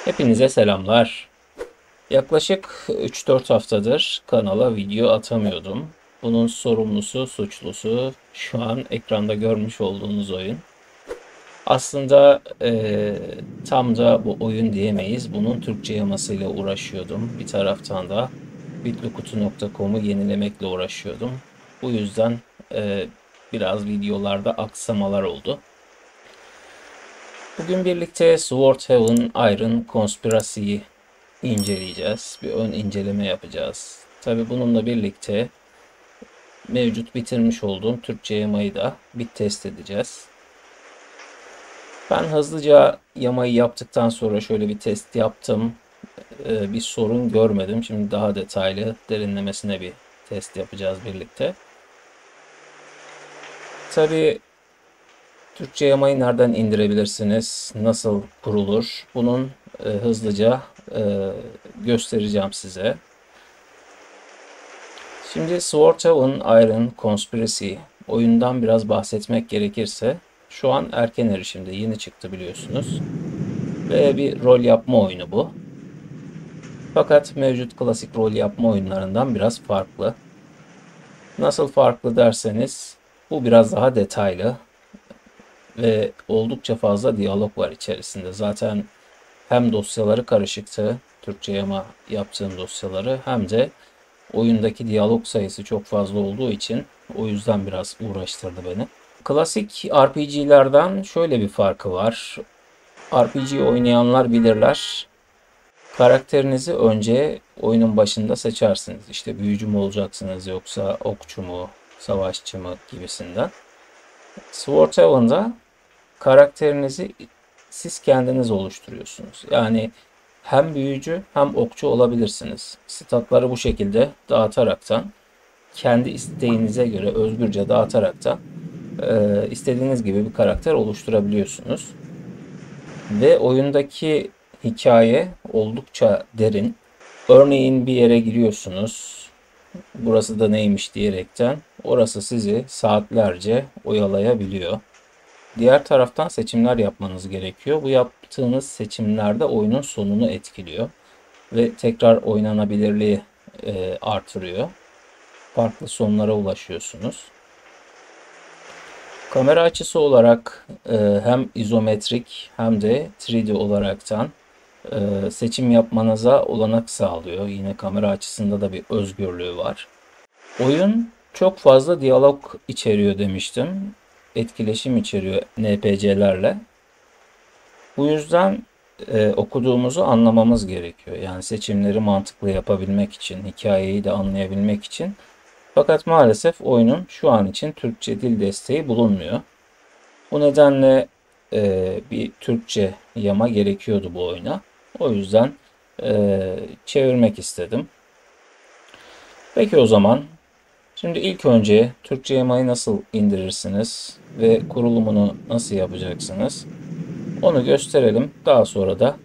Hepinize selamlar. Yaklaşık 3-4 haftadır kanala video atamıyordum. Bunun sorumlusu, suçlusu şu an ekranda görmüş olduğunuz oyun. Aslında tam da bu oyun diyemeyiz. Bunun Türkçe yamasıyla uğraşıyordum. Bir taraftan da bitlokutu.com'u yenilemekle uğraşıyordum. Bu yüzden biraz videolarda aksamalar oldu. Bugün birlikte Swordhaven Iron Conspiracy'yi inceleyeceğiz. Bir ön inceleme yapacağız. Tabii bununla birlikte mevcut bitirmiş olduğum Türkçe yamayı da bir test edeceğiz. Ben hızlıca yamayı yaptıktan sonra şöyle bir test yaptım. Bir sorun görmedim. Şimdi daha detaylı derinlemesine bir test yapacağız birlikte. Tabii Türkçe yamayı nereden indirebilirsiniz? Nasıl kurulur? Bunun hızlıca göstereceğim size. Şimdi Swordhaven Iron Conspiracy oyundan biraz bahsetmek gerekirse şu an erken erişimde, yeni çıktı biliyorsunuz. Ve bir rol yapma oyunu bu. Fakat mevcut klasik rol yapma oyunlarından biraz farklı. Nasıl farklı derseniz bu biraz daha detaylı ve oldukça fazla diyalog var içerisinde. Zaten hem dosyaları karışıktı, Türkçe yama yaptığım dosyaları, hem de oyundaki diyalog sayısı çok fazla olduğu için o yüzden biraz uğraştırdı beni. Klasik RPG'lerden şöyle bir farkı var. RPG oynayanlar bilirler. Karakterinizi önce oyunun başında seçersiniz. İşte büyücü mü olacaksınız yoksa okçu mu, savaşçı mı gibisinden. Swordhaven'da karakterinizi siz kendiniz oluşturuyorsunuz. Yani hem büyücü hem okçu olabilirsiniz. Statları bu şekilde dağıtaraktan, kendi isteğinize göre özgürce dağıtaraktan istediğiniz gibi bir karakter oluşturabiliyorsunuz. Ve oyundaki hikaye oldukça derin. Örneğin bir yere giriyorsunuz. Burası da neymiş diyerekten orası sizi saatlerce oyalayabiliyor. Diğer taraftan seçimler yapmanız gerekiyor. Bu yaptığınız seçimlerde oyunun sonunu etkiliyor ve tekrar oynanabilirliği artırıyor. Farklı sonlara ulaşıyorsunuz. Kamera açısı olarak hem izometrik hem de 3D olaraktan seçim yapmanıza olanak sağlıyor. Yine kamera açısında da bir özgürlüğü var. Oyun çok fazla diyalog içeriyor demiştim. Etkileşim içeriyor NPC'lerle. Bu yüzden okuduğumuzu anlamamız gerekiyor. Yani seçimleri mantıklı yapabilmek için, hikayeyi de anlayabilmek için. Fakat maalesef oyunun şu an için Türkçe dil desteği bulunmuyor. Bu nedenle bir Türkçe yama gerekiyordu bu oyuna. O yüzden çevirmek istedim. Peki o zaman şimdi ilk önce Türkçe yamayı nasıl indirirsiniz ve kurulumunu nasıl yapacaksınız? Onu gösterelim. Daha sonra da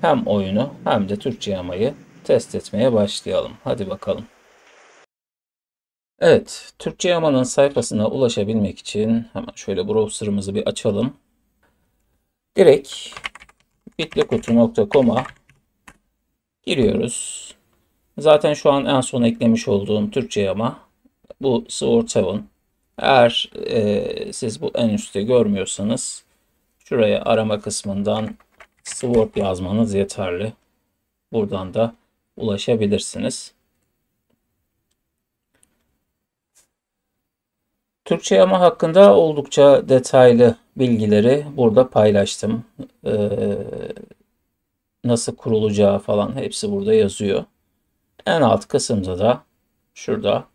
hem oyunu hem de Türkçe yamayı test etmeye başlayalım. Hadi bakalım. Evet, Türkçe yamanın sayfasına ulaşabilmek için hemen şöyle browser'ımızı bir açalım. Direkt bitlokutu.com'a giriyoruz. Zaten şu an en son eklemiş olduğum Türkçe yama bu Swordhaven. Eğer siz bu en üstte görmüyorsanız şuraya arama kısmından Sword yazmanız yeterli. Buradan da ulaşabilirsiniz. Türkçe yama hakkında oldukça detaylı bilgileri burada paylaştım. Nasıl kurulacağı falan hepsi burada yazıyor. En alt kısımda da şurada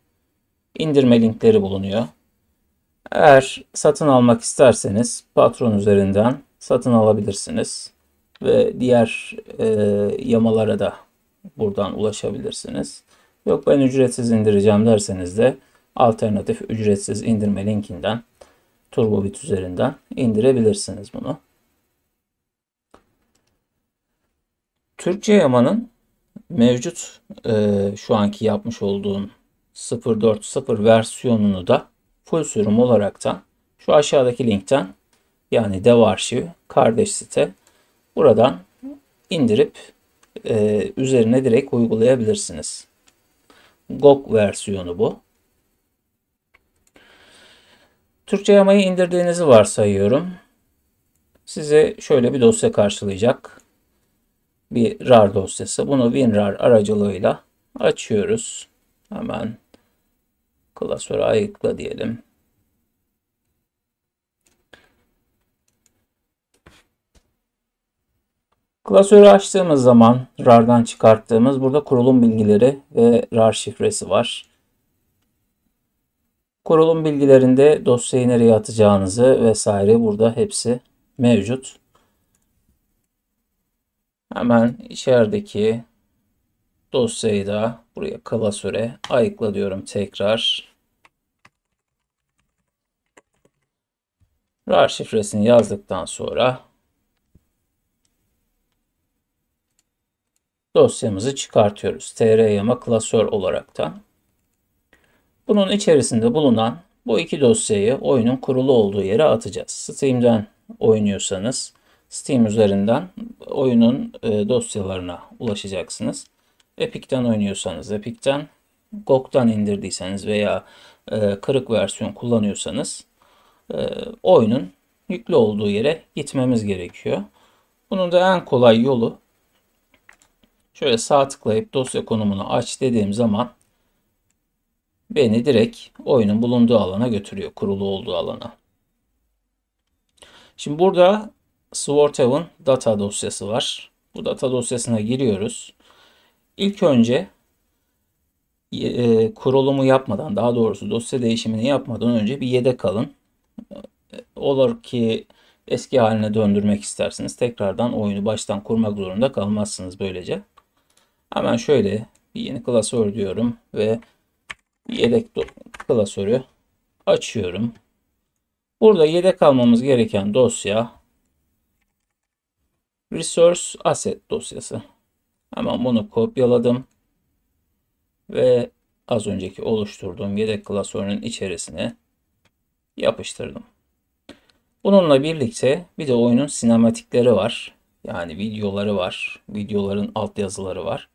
indirme linkleri bulunuyor. Eğer satın almak isterseniz patron üzerinden satın alabilirsiniz. Ve diğer yamalara da buradan ulaşabilirsiniz. Yok ben ücretsiz indireceğim derseniz de alternatif ücretsiz indirme linkinden Turbobit üzerinden indirebilirsiniz bunu. Türkçe yamanın mevcut şu anki yapmış olduğum 0.4.0 versiyonunu da full sürüm olaraktan şu aşağıdaki linkten, yani dev arşiv kardeş site, buradan indirip üzerine direkt uygulayabilirsiniz. GOG versiyonu bu. Türkçe yamayı indirdiğinizi varsayıyorum. Size şöyle bir dosya karşılayacak. Bir RAR dosyası. Bunu WinRAR aracılığıyla açıyoruz. Hemen klasöre ayıkla diyelim. Klasörü açtığımız zaman RAR'dan çıkarttığımız burada kurulum bilgileri ve RAR şifresi var. Kurulum bilgilerinde dosyayı nereye atacağınızı vesaire burada hepsi mevcut. Hemen içerideki dosyayı da buraya klasöre ayıkla diyorum tekrar. RAR şifresini yazdıktan sonra dosyamızı çıkartıyoruz. TR-yama klasör olaraktan. Bunun içerisinde bulunan bu iki dosyayı oyunun kurulu olduğu yere atacağız. Steam'den oynuyorsanız Steam üzerinden oyunun dosyalarına ulaşacaksınız. Epic'ten oynuyorsanız Epic'ten, GOG'dan indirdiyseniz veya kırık versiyon kullanıyorsanız oyunun yüklü olduğu yere gitmemiz gerekiyor. Bunun da en kolay yolu şöyle sağ tıklayıp dosya konumunu aç dediğim zaman beni direkt oyunun bulunduğu alana götürüyor, kurulu olduğu alana. Şimdi burada Swordhaven data dosyası var. Bu data dosyasına giriyoruz. İlk önce kurulumu yapmadan, daha doğrusu dosya değişimini yapmadan önce bir yedek alın. Olur ki eski haline döndürmek istersiniz. Tekrardan oyunu baştan kurmak zorunda kalmazsınız böylece. Hemen şöyle bir yeni klasör diyorum ve yedek klasörü açıyorum. Burada yedek almamız gereken dosya Resource Asset dosyası. Hemen bunu kopyaladım ve az önceki oluşturduğum yedek klasörünün içerisine yapıştırdım. Bununla birlikte bir de oyunun sinematikleri var. Yani videoları var. Videoların altyazıları var.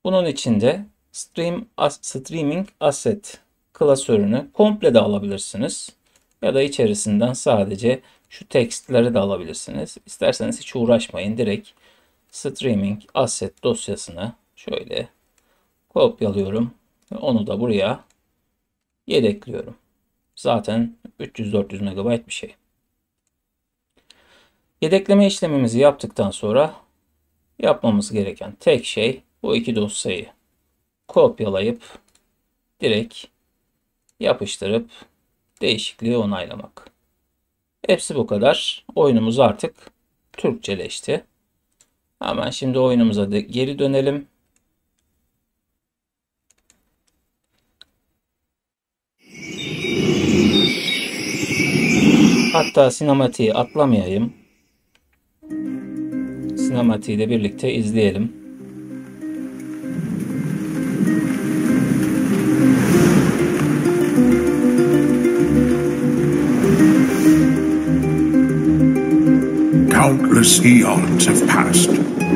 Bunun içinde Streaming Asset klasörünü komple de alabilirsiniz. Ya da içerisinden sadece şu tekstleri de alabilirsiniz. İsterseniz hiç uğraşmayın. Direkt Streaming Asset dosyasını şöyle kopyalıyorum. Ve onu da buraya yedekliyorum. Zaten 300-400 MB bir şey. Yedekleme işlemimizi yaptıktan sonra yapmamız gereken tek şey bu iki dosyayı kopyalayıp direkt yapıştırıp değişikliği onaylamak. Hepsi bu kadar. Oyunumuz artık Türkçeleşti. Hemen şimdi oyunumuza geri dönelim. Hatta sinematiği atlamayayım. Sinematiği de birlikte izleyelim. Countless eons have passed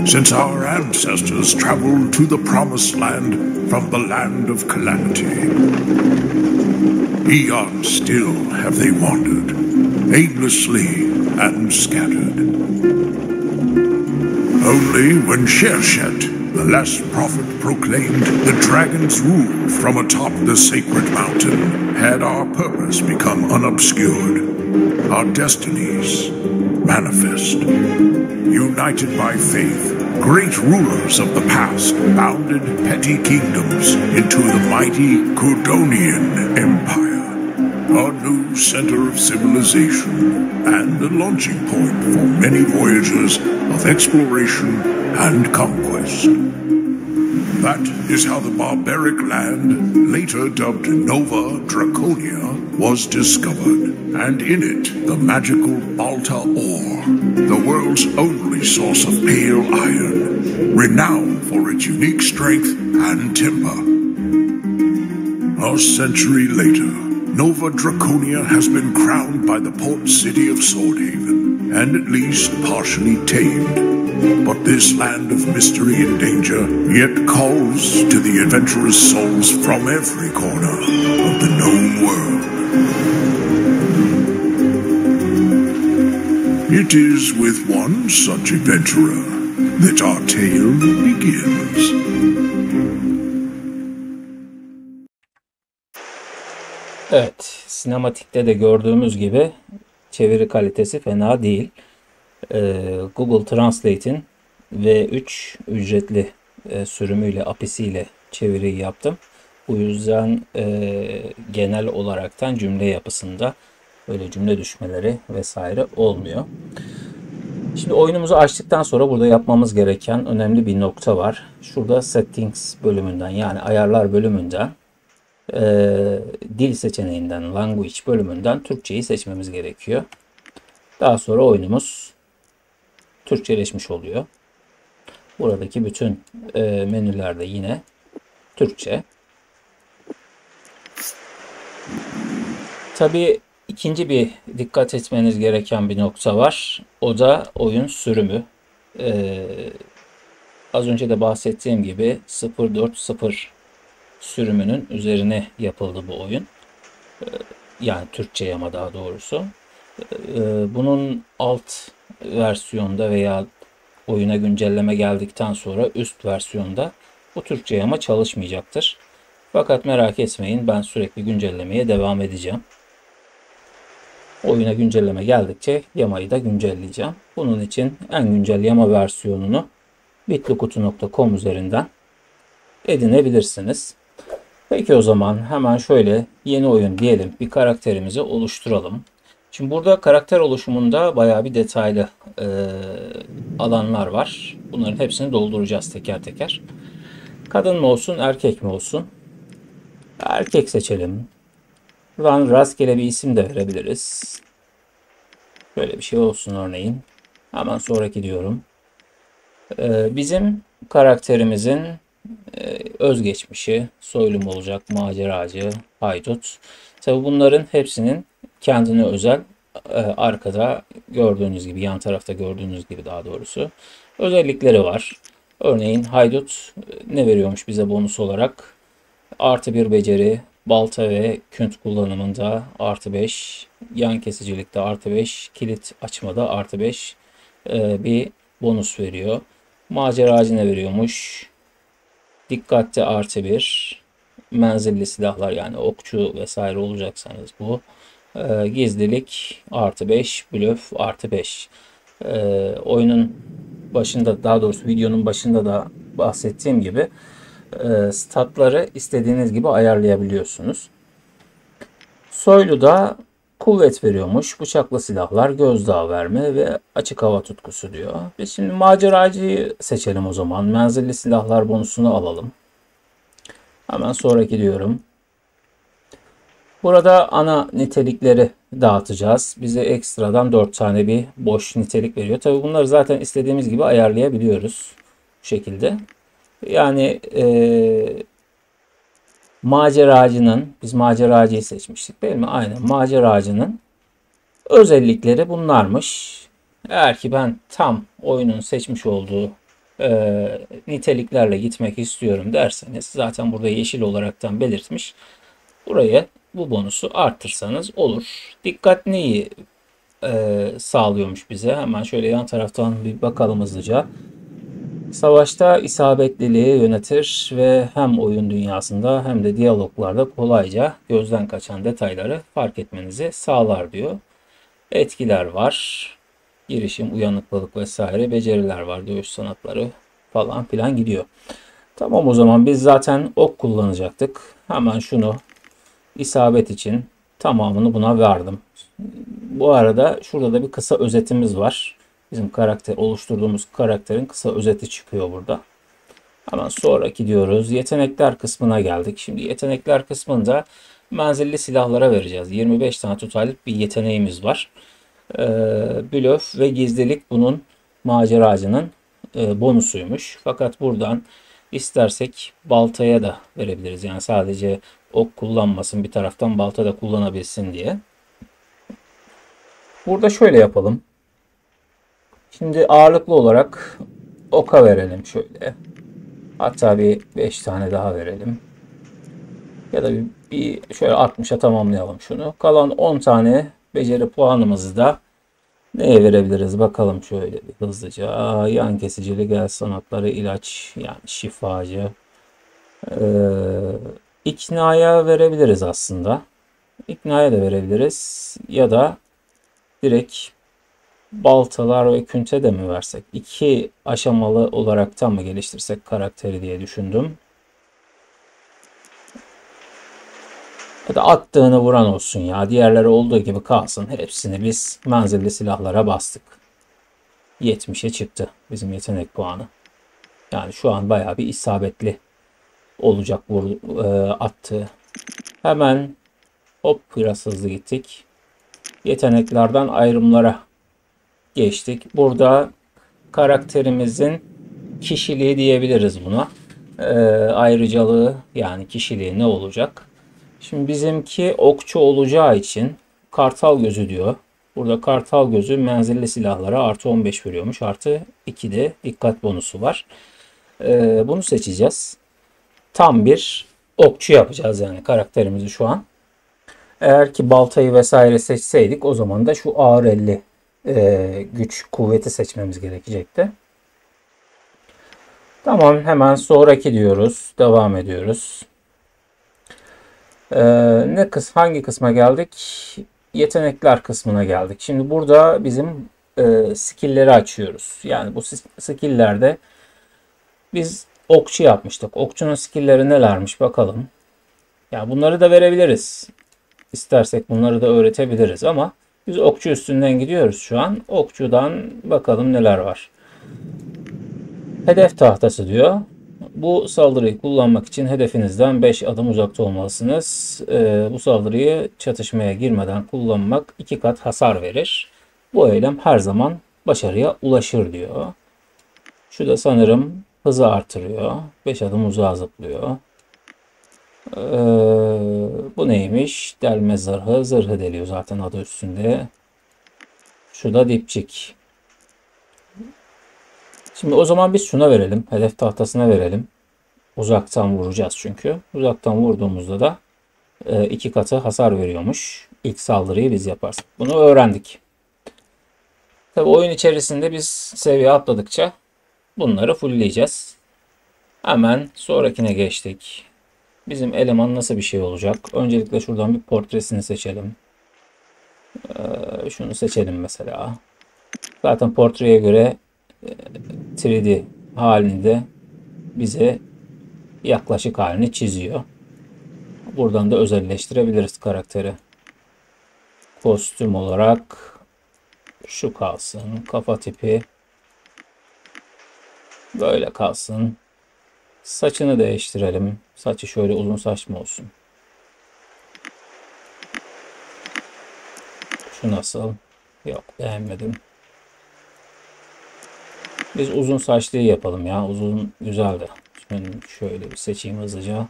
since our ancestors traveled to the Promised Land from the Land of Calamity. Eons still have they wandered, aimlessly and scattered. Only when Shershet, the last prophet, proclaimed the dragon's rule from atop the sacred mountain, had our purpose become unobscured, our destinies manifest. United by faith, great rulers of the past bounded petty kingdoms into the mighty Kudonian Empire, a new center of civilization and a launching point for many voyages of exploration and conquest. That is how the barbaric land, later dubbed Nova Draconia, was discovered, and in it the magical Balta ore, the world's only source of pale iron, renowned for its unique strength and temper. A century later, Nova Draconia has been crowned by the port city of Swordhaven, and at least partially tamed. But this land of mystery and danger yet calls to the adventurous souls from every corner of the known world. It is with one such adventurer that our tale begins. Evet, sinematikte de gördüğümüz gibi çeviri kalitesi fena değil. Google Translate'in V3 ücretli sürümüyle, API'siyle çeviriyi yaptım. Bu yüzden genel olaraktan cümle yapısında öyle cümle düşmeleri vesaire olmuyor. Şimdi oyunumuzu açtıktan sonra burada yapmamız gereken önemli bir nokta var. Şurada Settings bölümünden, yani ayarlar bölümünden dil seçeneğinden, Language bölümünden Türkçeyi seçmemiz gerekiyor. Daha sonra oyunumuz Türkçeleşmiş oluyor. Buradaki bütün menülerde yine Türkçe. Tabii ikinci bir dikkat etmeniz gereken bir nokta var. O da oyun sürümü. Az önce de bahsettiğim gibi 0.4.0 sürümünün üzerine yapıldı bu oyun. Yani Türkçe ama daha doğrusu. Bunun alt versiyonda veya oyuna güncelleme geldikten sonra üst versiyonda bu Türkçe yama çalışmayacaktır. Fakat merak etmeyin, ben sürekli güncellemeye devam edeceğim. Oyuna güncelleme geldikçe yamayı da güncelleyeceğim. Bunun için en güncel yama versiyonunu bitlykutu.com üzerinden edinebilirsiniz. Peki o zaman hemen şöyle yeni oyun diyelim, bir karakterimizi oluşturalım. Şimdi burada karakter oluşumunda bayağı bir detaylı alanlar var. Bunların hepsini dolduracağız teker teker. Kadın mı olsun, erkek mi olsun? Erkek seçelim. Buradan rastgele bir isim de verebiliriz. Böyle bir şey olsun örneğin. Hemen sonraki diyorum. Bizim karakterimizin özgeçmişi, soylum olacak, maceracı, haydut. Tabi bunların hepsinin kendine özel arkada gördüğünüz gibi, yan tarafta gördüğünüz gibi daha doğrusu özellikleri var. Örneğin haydut ne veriyormuş bize bonus olarak? Artı 1 beceri, balta ve künt kullanımında artı 5, yan kesicilikte artı 5, kilit açmada artı 5 bir bonus veriyor. Maceracı ne veriyormuş? Dikkatte artı 1, menzilli silahlar yani okçu vesaire olacaksanız bu. Gizlilik artı 5, blöf artı 5. Oyunun başında, daha doğrusu videonun başında da bahsettiğim gibi statları istediğiniz gibi ayarlayabiliyorsunuz. Soylu da kuvvet veriyormuş. Bıçaklı silahlar, gözdağı verme ve açık hava tutkusu diyor. Biz şimdi maceracıyı seçelim o zaman. Menzilli silahlar bonusunu alalım. Hemen sonraki diyorum. Burada ana nitelikleri dağıtacağız. Bize ekstradan 4 tane bir boş nitelik veriyor. Tabi bunları zaten istediğimiz gibi ayarlayabiliyoruz. Bu şekilde. Yani maceracının, biz maceracıyı seçmiştik değil mi? Aynen, maceracının özellikleri bunlarmış. Eğer ki ben tam oyunun seçmiş olduğu niteliklerle gitmek istiyorum derseniz, zaten burada yeşil olaraktan belirtmiş. Buraya bu bonusu arttırsanız olur. Dikkat neyi sağlıyormuş bize? Hemen şöyle yan taraftan bir bakalım hızlıca. Savaşta isabetliliği yönetir ve hem oyun dünyasında hem de diyaloglarda kolayca gözden kaçan detayları fark etmenizi sağlar diyor. Etkiler var. Girişim, uyanıklılık vesaire, beceriler var. Dövüş sanatları falan filan gidiyor. Tamam, o zaman biz zaten ok kullanacaktık. Hemen şunu isabet için tamamını buna verdim. Bu arada şurada da bir kısa özetimiz var. Bizim oluşturduğumuz karakterin kısa özeti çıkıyor burada. Hemen sonraki diyoruz. Yetenekler kısmına geldik. Şimdi yetenekler kısmında menzilli silahlara vereceğiz. 25 tane total bir yeteneğimiz var. Blöf ve gizlilik bunun maceracının bonusuymuş. Fakat buradan istersek baltaya da verebiliriz. Yani sadece ok kullanmasın, bir taraftan balta da kullanabilsin diye. Burada şöyle yapalım. Şimdi ağırlıklı olarak oka verelim şöyle. Hatta bir 5 tane daha verelim. Ya da bir şöyle 60'a tamamlayalım şunu. Kalan 10 tane beceri puanımızı da neye verebiliriz bakalım şöyle bir hızlıca. Yan kesicilik, el sanatları, ilaç, yani şifacı. İknaya verebiliriz aslında. İknaya da verebiliriz. Ya da direkt baltalar ve künte de mi versek? İki aşamalı olaraktan mı geliştirsek karakteri diye düşündüm. Ya da attığını vuran olsun ya. Diğerleri olduğu gibi kalsın. Hepsini biz menzilli silahlara bastık. 70'e çıktı bizim yetenek puanı. Yani şu an bayağı bir isabetli olacak attığı. Hemen hop biraz hızlı gittik. Yeteneklerden ayrımlara geçtik. Burada karakterimizin kişiliği diyebiliriz buna. Ayrıcalığı, yani kişiliği ne olacak? Şimdi bizimki okçu olacağı için kartal gözü diyor. Burada kartal gözü menzilli silahlara artı 15 veriyormuş. Artı 2 de dikkat bonusu var. Bunu seçeceğiz. Tam bir okçu yapacağız yani karakterimizi şu an. Eğer ki baltayı vesaire seçseydik o zaman da şu ağır 50 güç kuvveti seçmemiz gerekecekti. Tamam, hemen sonraki diyoruz. Devam ediyoruz. Hangi kısma geldik? Yetenekler kısmına geldik. Şimdi burada bizim skill'leri açıyoruz. Yani bu skill'lerde biz okçu yapmıştık. Okçunun skill'leri nelermiş bakalım. Ya bunları da verebiliriz. İstersek bunları da öğretebiliriz ama biz okçu üstünden gidiyoruz şu an. Okçudan bakalım neler var. Hedef tahtası diyor. Bu saldırıyı kullanmak için hedefinizden 5 adım uzakta olmalısınız. Bu saldırıyı çatışmaya girmeden kullanmak 2 kat hasar verir. Bu eylem her zaman başarıya ulaşır diyor. Şu da sanırım hızı artırıyor. 5 adım uzağa zıplıyor. Bu neymiş? Delme zırhı. Zırhı deliyor zaten adı üstünde. Şu da dipçik. Şimdi o zaman biz şuna verelim. Hedef tahtasına verelim. Uzaktan vuracağız çünkü. Uzaktan vurduğumuzda da 2 katı hasar veriyormuş. İlk saldırıyı biz yaparsak. Bunu öğrendik. Tabi oyun içerisinde biz seviye atladıkça bunları fullleyeceğiz. Hemen sonrakine geçtik. Bizim eleman nasıl bir şey olacak? Öncelikle şuradan bir portresini seçelim. Şunu seçelim mesela. Zaten portreye göre 3D halinde bize yaklaşık halini çiziyor. Buradan da özelleştirebiliriz karakteri. Kostüm olarak şu kalsın. Kafa tipi böyle kalsın. Saçını değiştirelim. Saçı şöyle uzun saç mı olsun? Şu nasıl? Yok, beğenmedim. Biz uzun saçlıyı yapalım ya. Uzun güzeldi. Şimdi şöyle bir seçeyim hızlıca.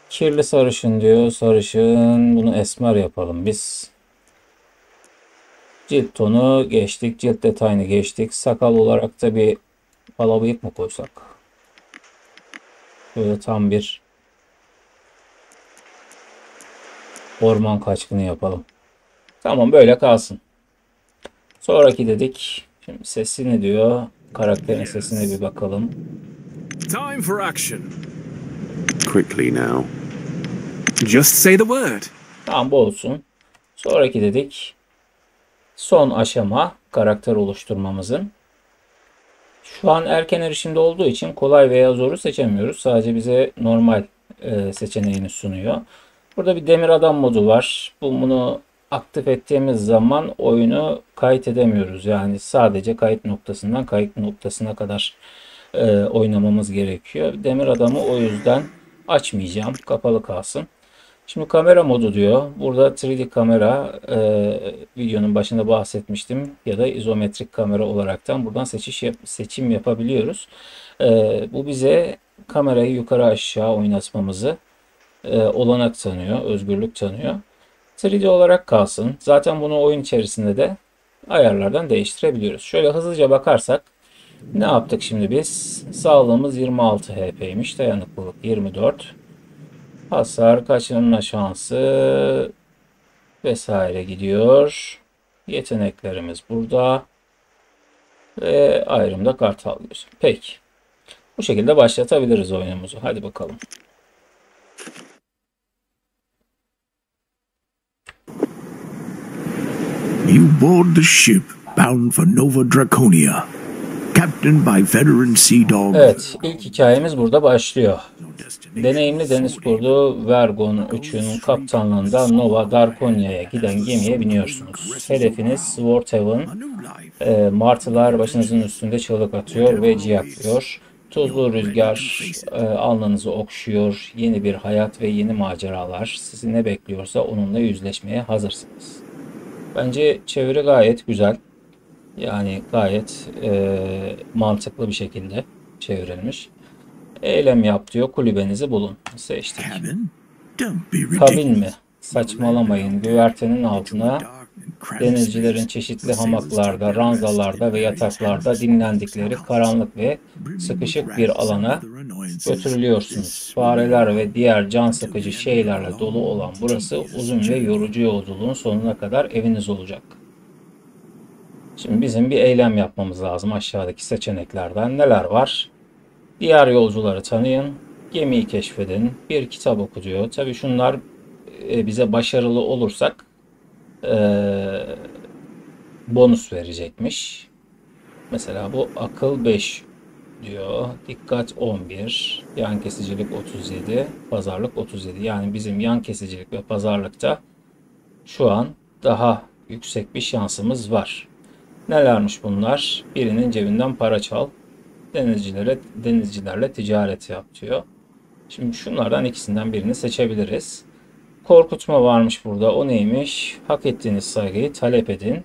Kirli sarışın diyor. Sarışın. Bunu esmer yapalım biz. Cilt tonu geçtik. Cilt detayını geçtik. Sakal olarak da bir pala bıyık mı koysak? Böyle tam bir orman kaçkını yapalım. Tamam, böyle kalsın. Sonraki dedik. Şimdi sesi ne diyor? Karakterin sesine bir bakalım. Time for action. Quickly now. Just say the word. Tamam, bu olsun. Sonraki dedik. Son aşama karakter oluşturmamızın. Şu an erken erişimde olduğu için kolay veya zoru seçemiyoruz. Sadece bize normal seçeneğini sunuyor. Burada bir demir adam modu var. Bunu aktif ettiğimiz zaman oyunu kayıt edemiyoruz. Yani sadece kayıt noktasından kayıt noktasına kadar oynamamız gerekiyor. Demir adamı o yüzden açmayacağım. Kapalı kalsın. Şimdi kamera modu diyor. Burada 3D kamera, videonun başında bahsetmiştim, ya da izometrik kamera olaraktan buradan seçim yapabiliyoruz. Bu bize kamerayı yukarı aşağı oynatmamızı olanak tanıyor, özgürlük tanıyor. 3D olarak kalsın. Zaten bunu oyun içerisinde de ayarlardan değiştirebiliyoruz. Şöyle hızlıca bakarsak ne yaptık şimdi biz? Sağlığımız 26 HP'ymiş. Dayanıklılık 24. Hasar, kaçınma şansı vesaire gidiyor. Yeteneklerimiz burada. Ve ayrımda kart alıyoruz. Peki. Bu şekilde başlatabiliriz oyunumuzu. Hadi bakalım. You board the ship bound for Nova Draconia, captained by veteran Sea Dog. Evet, ilk hikayemiz burada başlıyor. Deneyimli deniz kurdu Vergon 3'ün kaptanlığında Nova Draconia'ya giden gemiye biniyorsunuz. Hedefiniz Swordhaven. Martılar başınızın üstünde çığlık atıyor ve ciyaklıyor. Tuzlu rüzgar alnınızı okşuyor. Yeni bir hayat ve yeni maceralar sizi ne bekliyorsa onunla yüzleşmeye hazırsınız. Bence çeviri gayet güzel. Yani gayet mantıklı bir şekilde çevrilmiş. Eylem yap diyor. Kulübenizi bulun. Seçtik. Kabin mi? Saçmalamayın. Güvertenin altına denizcilerin çeşitli hamaklarda, ranzalarda ve yataklarda dinlendikleri karanlık ve sıkışık bir alana götürülüyorsunuz. Fareler ve diğer can sıkıcı şeylerle dolu olan burası uzun ve yorucu yolculuğun sonuna kadar eviniz olacak. Şimdi bizim bir eylem yapmamız lazım. Aşağıdaki seçeneklerden neler var? Diğer yolcuları tanıyın, gemiyi keşfedin, bir kitap oku diyor. Tabii şunlar bize başarılı olursak bonus verecekmiş. Mesela bu akıl 5 diyor. Dikkat 11, yan kesicilik 37, pazarlık 37. Yani bizim yan kesicilik ve pazarlıkta şu an daha yüksek bir şansımız var. Nelermiş bunlar? Birinin cebinden para çal. Denizcilerle ticaret yap diyor. Şimdi şunlardan ikisinden birini seçebiliriz. Korkutma varmış burada. O neymiş? Hak ettiğiniz saygıyı talep edin.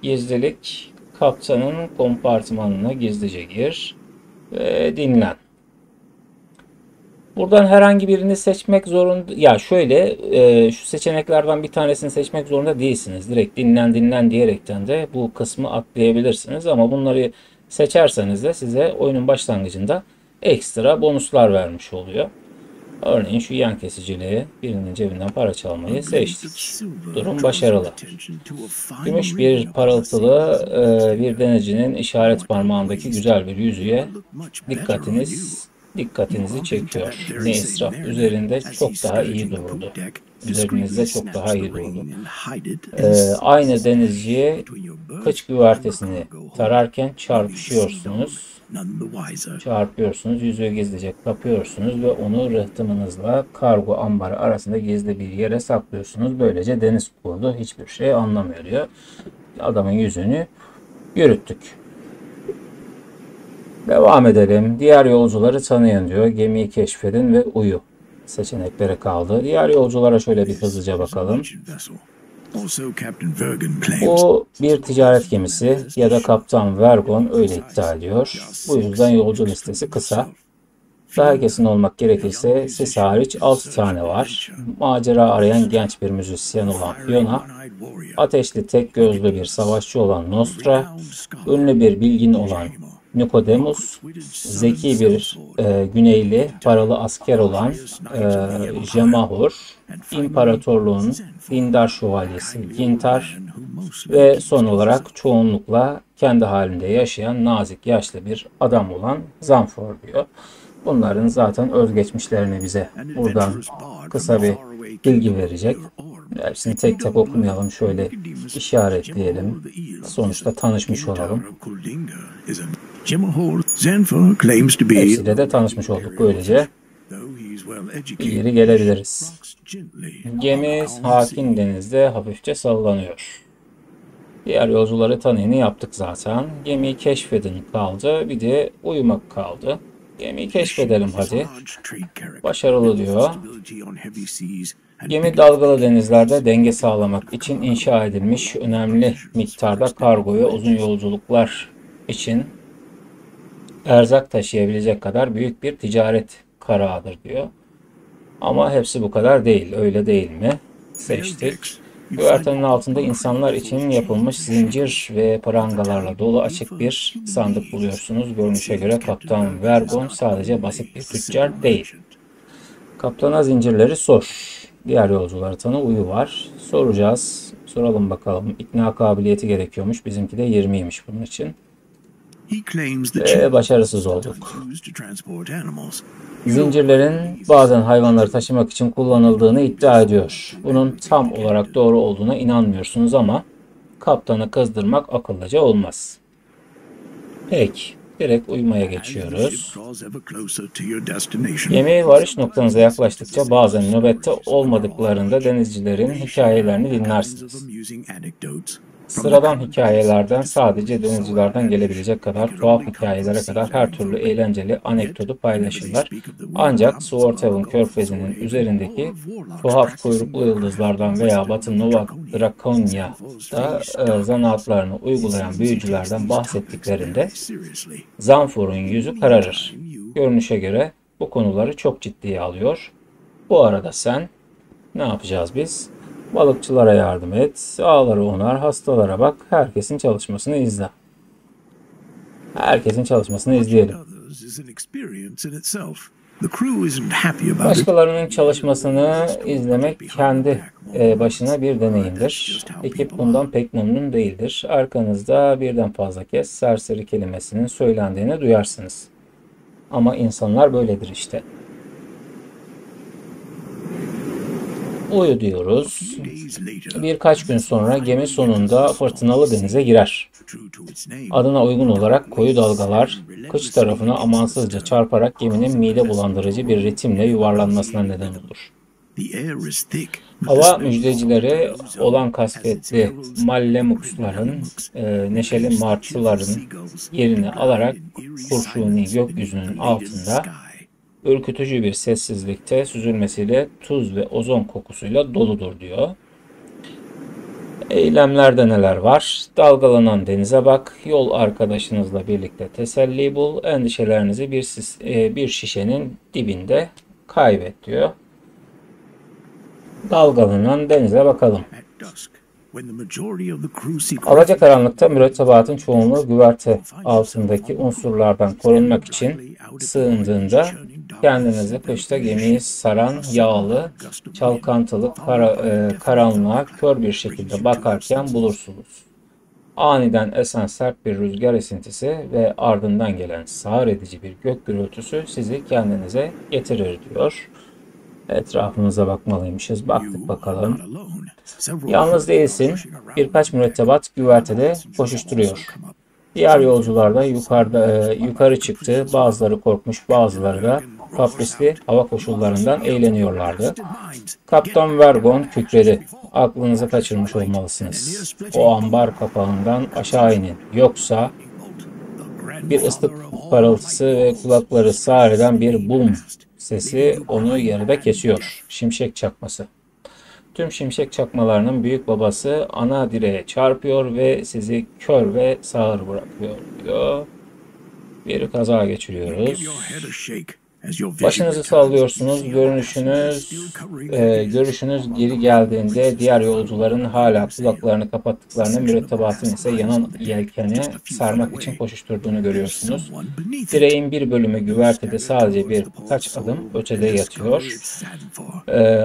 Gizlilik, kaptanın kompartımanına gizlice gir ve dinlen. Buradan herhangi birini seçmek zorunda. Ya şöyle şu seçeneklerden bir tanesini seçmek zorunda değilsiniz. Direkt dinlen diyerekten de bu kısmı atlayabilirsiniz. Ama bunları seçerseniz de size oyunun başlangıcında ekstra bonuslar vermiş oluyor. Örneğin şu yan kesiciliği, birinin cebinden para çalmayı seçtik. Durum başarılı. Gümüş bir parıltılı bir denizcinin işaret parmağındaki güzel bir yüzüğe dikkatinizi çekiyor. Ne israf, üzerinde çok daha iyi dururdu. Üzerinizde çok daha iyi dururdu. Aynı denizciye kıç güvertesini tararken çarpıyorsunuz, yüzüğü gizlice kapıyorsunuz ve onu rıhtımınızla kargo ambarı arasında gizli bir yere saklıyorsunuz. Böylece deniz kurdu hiçbir şey anlamıyor diyor. Adamın yüzünü yürüttük. Devam edelim. Diğer yolcuları tanıyın diyor. Gemiyi keşfedin ve uyu. Seçenekleri kaldı. Diğer yolculara şöyle bir hızlıca bakalım. Bu bir ticaret gemisi ya da Kaptan Vergon öyle iddia ediyor. Bu yüzden yolcu listesi kısa. Daha kesin olmak gerekirse siz hariç 6 tane var. Macera arayan genç bir müzisyen olan Fiona, ateşli tek gözlü bir savaşçı olan Nostra, ünlü bir bilgin olan Nikodemus, zeki bir güneyli paralı asker olan Jemahur, imparatorluğun dindar şövalyesi Gintar ve son olarak çoğunlukla kendi halinde yaşayan nazik yaşlı bir adam olan Zanfor diyor. Bunların zaten özgeçmişlerini bize buradan kısa bir bilgi verecek. Hepsini tek tek okumayalım. Şöyle işaretleyelim. Sonuçta tanışmış olalım. Hepsiyle de tanışmış olduk. Böylece ileri gelebiliriz. Gemi sakin denizde hafifçe sallanıyor. Diğer yolcuları tanıyını yaptık zaten. Gemiyi keşfedin kaldı. Bir de uyumak kaldı. Gemiyi keşfedelim hadi. Başarılı diyor. Gemi dalgalı denizlerde denge sağlamak için inşa edilmiş, önemli miktarda kargo ve uzun yolculuklar için erzak taşıyabilecek kadar büyük bir ticaret karağıdır diyor. Ama hepsi bu kadar değil. Öyle değil mi? Seçtik. Güvertenin altında insanlar için yapılmış zincir ve prangalarla dolu açık bir sandık buluyorsunuz. Görünüşe göre Kaptan Vergon sadece basit bir tüccar değil. Kaptana zincirleri sor. Diğer yolcuları tanı, uyu var. Soracağız. Soralım bakalım. İkna kabiliyeti gerekiyormuş. Bizimki de 20'ymiş bunun için. Başarısız olduk. Zincirlerin bazen hayvanları taşımak için kullanıldığını iddia ediyor. Bunun tam olarak doğru olduğuna inanmıyorsunuz ama kaptanı kızdırmak akıllıca olmaz. Peki, direkt uyumaya geçiyoruz. Gemiye varış noktanıza yaklaştıkça bazen nöbette olmadıklarında denizcilerin hikayelerini dinlersiniz. Sıradan hikayelerden sadece denizcilerden gelebilecek kadar tuhaf hikayelere kadar her türlü eğlenceli anekdotu paylaşırlar. Ancak Swarthaven Körfezi'nin üzerindeki tuhaf kuyruklu yıldızlardan veya Batı Nova Draconia'da zanaatlarını uygulayan büyücülerden bahsettiklerinde Zanfor'un yüzü kararır. Görünüşe göre bu konuları çok ciddiye alıyor. Bu arada sen ne yapacağız biz? Balıkçılara yardım et, ağları onar, hastalara bak, herkesin çalışmasını izle. Herkesin çalışmasını izleyelim. Başkalarının çalışmasını izlemek kendi başına bir deneyimdir. Ekip bundan pek memnun değildir. Arkanızda birden fazla kez serseri kelimesinin söylendiğini duyarsınız. Ama insanlar böyledir işte. Uyu diyoruz. Birkaç gün sonra gemi sonunda fırtınalı denize girer. Adına uygun olarak koyu dalgalar kıç tarafına amansızca çarparak geminin mide bulandırıcı bir ritimle yuvarlanmasına neden olur. Hava müjdecileri olan kasvetli Mallemuksların, neşeli martıların yerini alarak kurşuni gökyüzünün altında ürkütücü bir sessizlikte süzülmesiyle tuz ve ozon kokusuyla doludur diyor. Eylemlerde neler var? Dalgalanan denize bak, yol arkadaşınızla birlikte teselli bul, endişelerinizi bir şişenin dibinde kaybet diyor. Dalgalanan denize bakalım. Alacakaranlıkta mürettebatın çoğunluğu güverte altındaki unsurlardan korunmak için sığındığında kendinizi kışta gemiyi saran yağlı, çalkantılı karanlığa kör bir şekilde bakarken bulursunuz. Aniden esen sert bir rüzgar esintisi ve ardından gelen sağır edici bir gök gürültüsü sizi kendinize getirir diyor. Etrafımıza bakmalıymışız. Baktık bakalım. Yalnız değilsin. Birkaç mürettebat güvertede koşuşturuyor. Diğer yolcular da yukarı çıktı. Bazıları korkmuş, bazıları da kaprisli hava koşullarından eğleniyorlardı. Kaptan Vergon kükredi. Aklınızı kaçırmış olmalısınız. O ambar kapağından aşağı inin. Yoksa bir ıslık parıltısı ve kulakları sağır eden bir bum sesi onu yarıda kesiyor. Şimşek çakması. Tüm şimşek çakmalarının büyük babası ana direğe çarpıyor ve sizi kör ve sağır bırakıyor diyor. Bir kaza geçiriyoruz. Başınızı sallıyorsunuz. Görüşünüz geri geldiğinde diğer yolcuların hala kulaklarını kapattıklarını, mürettebatın ise yanan yelkeni sarmak için koşuşturduğunu görüyorsunuz. Direğin bir bölümü güvertede sadece birkaç adım ötede yatıyor.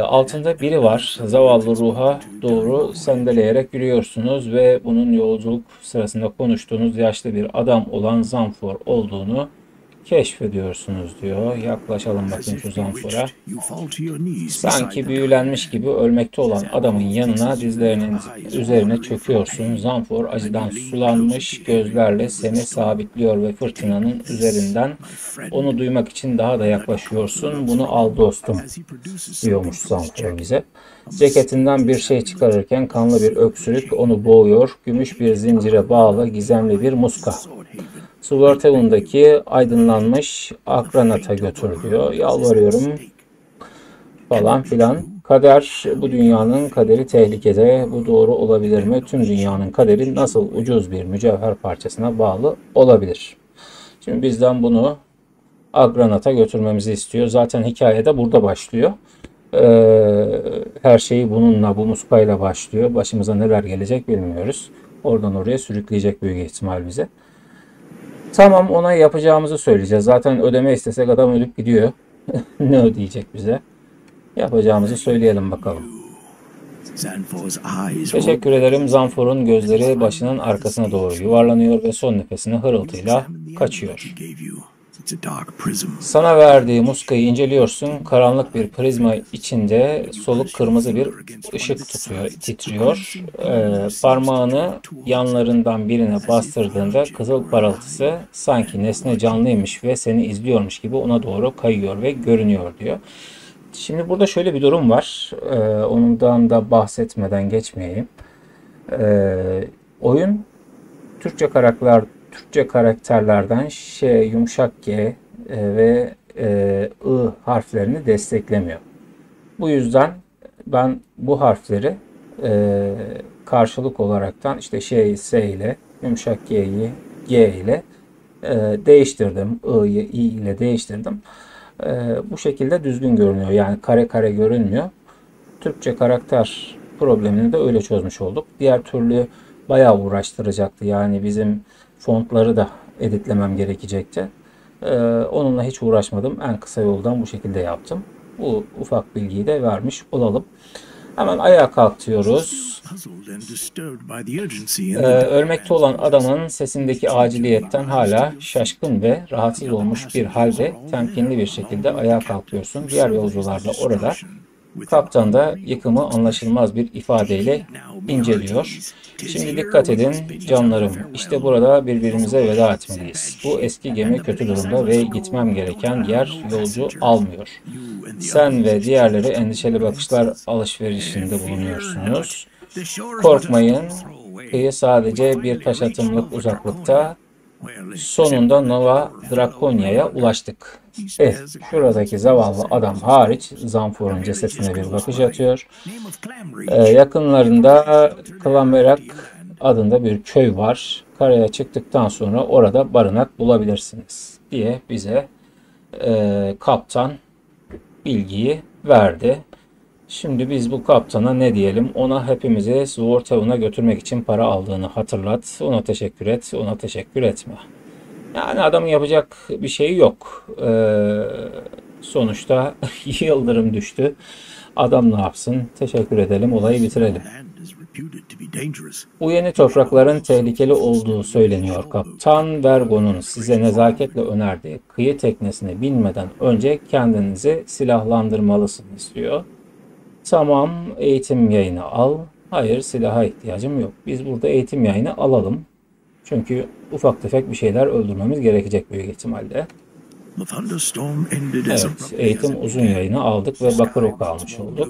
Altında biri var. Zavallı ruha doğru sendeleyerek yürüyorsunuz ve bunun yolculuk sırasında konuştuğunuz yaşlı bir adam olan Zanfor olduğunu keşfediyorsunuz diyor. Yaklaşalım bakayım şu Zanfor'a. Sanki büyülenmiş gibi ölmekte olan adamın yanına dizlerinin üzerine çöküyorsun. Zanfor acıdan sulanmış gözlerle seni sabitliyor ve fırtınanın üzerinden onu duymak için daha da yaklaşıyorsun. Bunu al dostum diyormuş Zanfor bize. Ceketinden bir şey çıkarırken kanlı bir öksürük onu boğuyor. Gümüş bir zincire bağlı gizemli bir muska. Swarthaven'daki aydınlanmış Akranat'a götür diyor. Yalvarıyorum falan filan. Kader, bu dünyanın kaderi tehlikede. Bu doğru olabilir mi? Tüm dünyanın kaderi nasıl ucuz bir mücevher parçasına bağlı olabilir? Şimdi bizden bunu Akranat'a götürmemizi istiyor. Zaten hikaye de burada başlıyor. Her şey bununla, bu muskayla başlıyor. Başımıza neler gelecek bilmiyoruz. Oradan oraya sürükleyecek büyük ihtimal bize. Tamam, ona yapacağımızı söyleyeceğiz. Zaten ödeme istesek adam ölüp gidiyor. Ne ödeyecek bize? Yapacağımızı söyleyelim bakalım. Teşekkür ederim. Zanfor'un gözleri başının arkasına doğru yuvarlanıyor ve son nefesini hırıltıyla kaçıyor. Sana verdiği muskayı inceliyorsun. Karanlık bir prizma içinde soluk kırmızı bir ışık titriyor. Parmağını yanlarından birine bastırdığında kızıl parıltısı sanki nesne canlıymış ve seni izliyormuş gibi ona doğru kayıyor ve görünüyor diyor. Şimdi burada şöyle bir durum var. Ondan da bahsetmeden geçmeyeyim. Oyun Türkçe karakterlerden Ş, yumuşak G ve I harflerini desteklemiyor. Bu yüzden ben bu harfleri karşılık olaraktan işte Ş'yi S ile, yumuşak G'yi G ile değiştirdim. I'yi I ile değiştirdim. Bu şekilde düzgün görünüyor. Yani kare kare görünmüyor. Türkçe karakter problemini de öyle çözmüş olduk. Diğer türlü bayağı uğraştıracaktı. Yani bizim fontları da editlemem gerekecekti. Onunla hiç uğraşmadım. En kısa yoldan bu şekilde yaptım. Bu ufak bilgiyi de vermiş olalım. Hemen ayağa kalkıyoruz. Ölmekte olan adamın sesindeki aciliyetten hala şaşkın ve rahatsız olmuş bir halde temkinli bir şekilde ayağa kalkıyorsun. Diğer yolcular da orada. Kaptan da yıkımı anlaşılmaz bir ifadeyle inceliyor. Şimdi dikkat edin canlarım. İşte burada birbirimize veda etmeliyiz. Bu eski gemi kötü durumda ve gitmem gereken yer yolcu almıyor. Sen ve diğerleri endişeli bakışlar alışverişinde bulunuyorsunuz. Korkmayın. Kıyı sadece birkaç atımlık uzaklıkta. Sonunda Nova Draconia'ya ulaştık. Şuradaki zavallı adam hariç Zanfor'un cesetine bir bakış atıyor. Yakınlarında Klamerak adında bir köy var. Karaya çıktıktan sonra orada barınak bulabilirsiniz diye bize kaptan bilgiyi verdi. Şimdi biz bu kaptana ne diyelim? Ona hepimizi Swordhaven'a götürmek için para aldığını hatırlat. Ona teşekkür et, ona teşekkür etme. Yani adamın yapacak bir şeyi yok. Sonuçta yıldırım düştü. Adam ne yapsın? Teşekkür edelim, olayı bitirelim. Bu yeni toprakların tehlikeli olduğu söyleniyor. Kaptan Vergo'nun size nezaketle önerdiği kıyı teknesine binmeden önce kendinizi silahlandırmalısınız diyor. Tamam, eğitim yayını al. Hayır, silaha ihtiyacım yok. Biz burada eğitim yayını alalım. Çünkü ufak tefek bir şeyler öldürmemiz gerekecek büyük ihtimalle. Evet, eğitim uzun yayını aldık ve bakır oku almış olduk.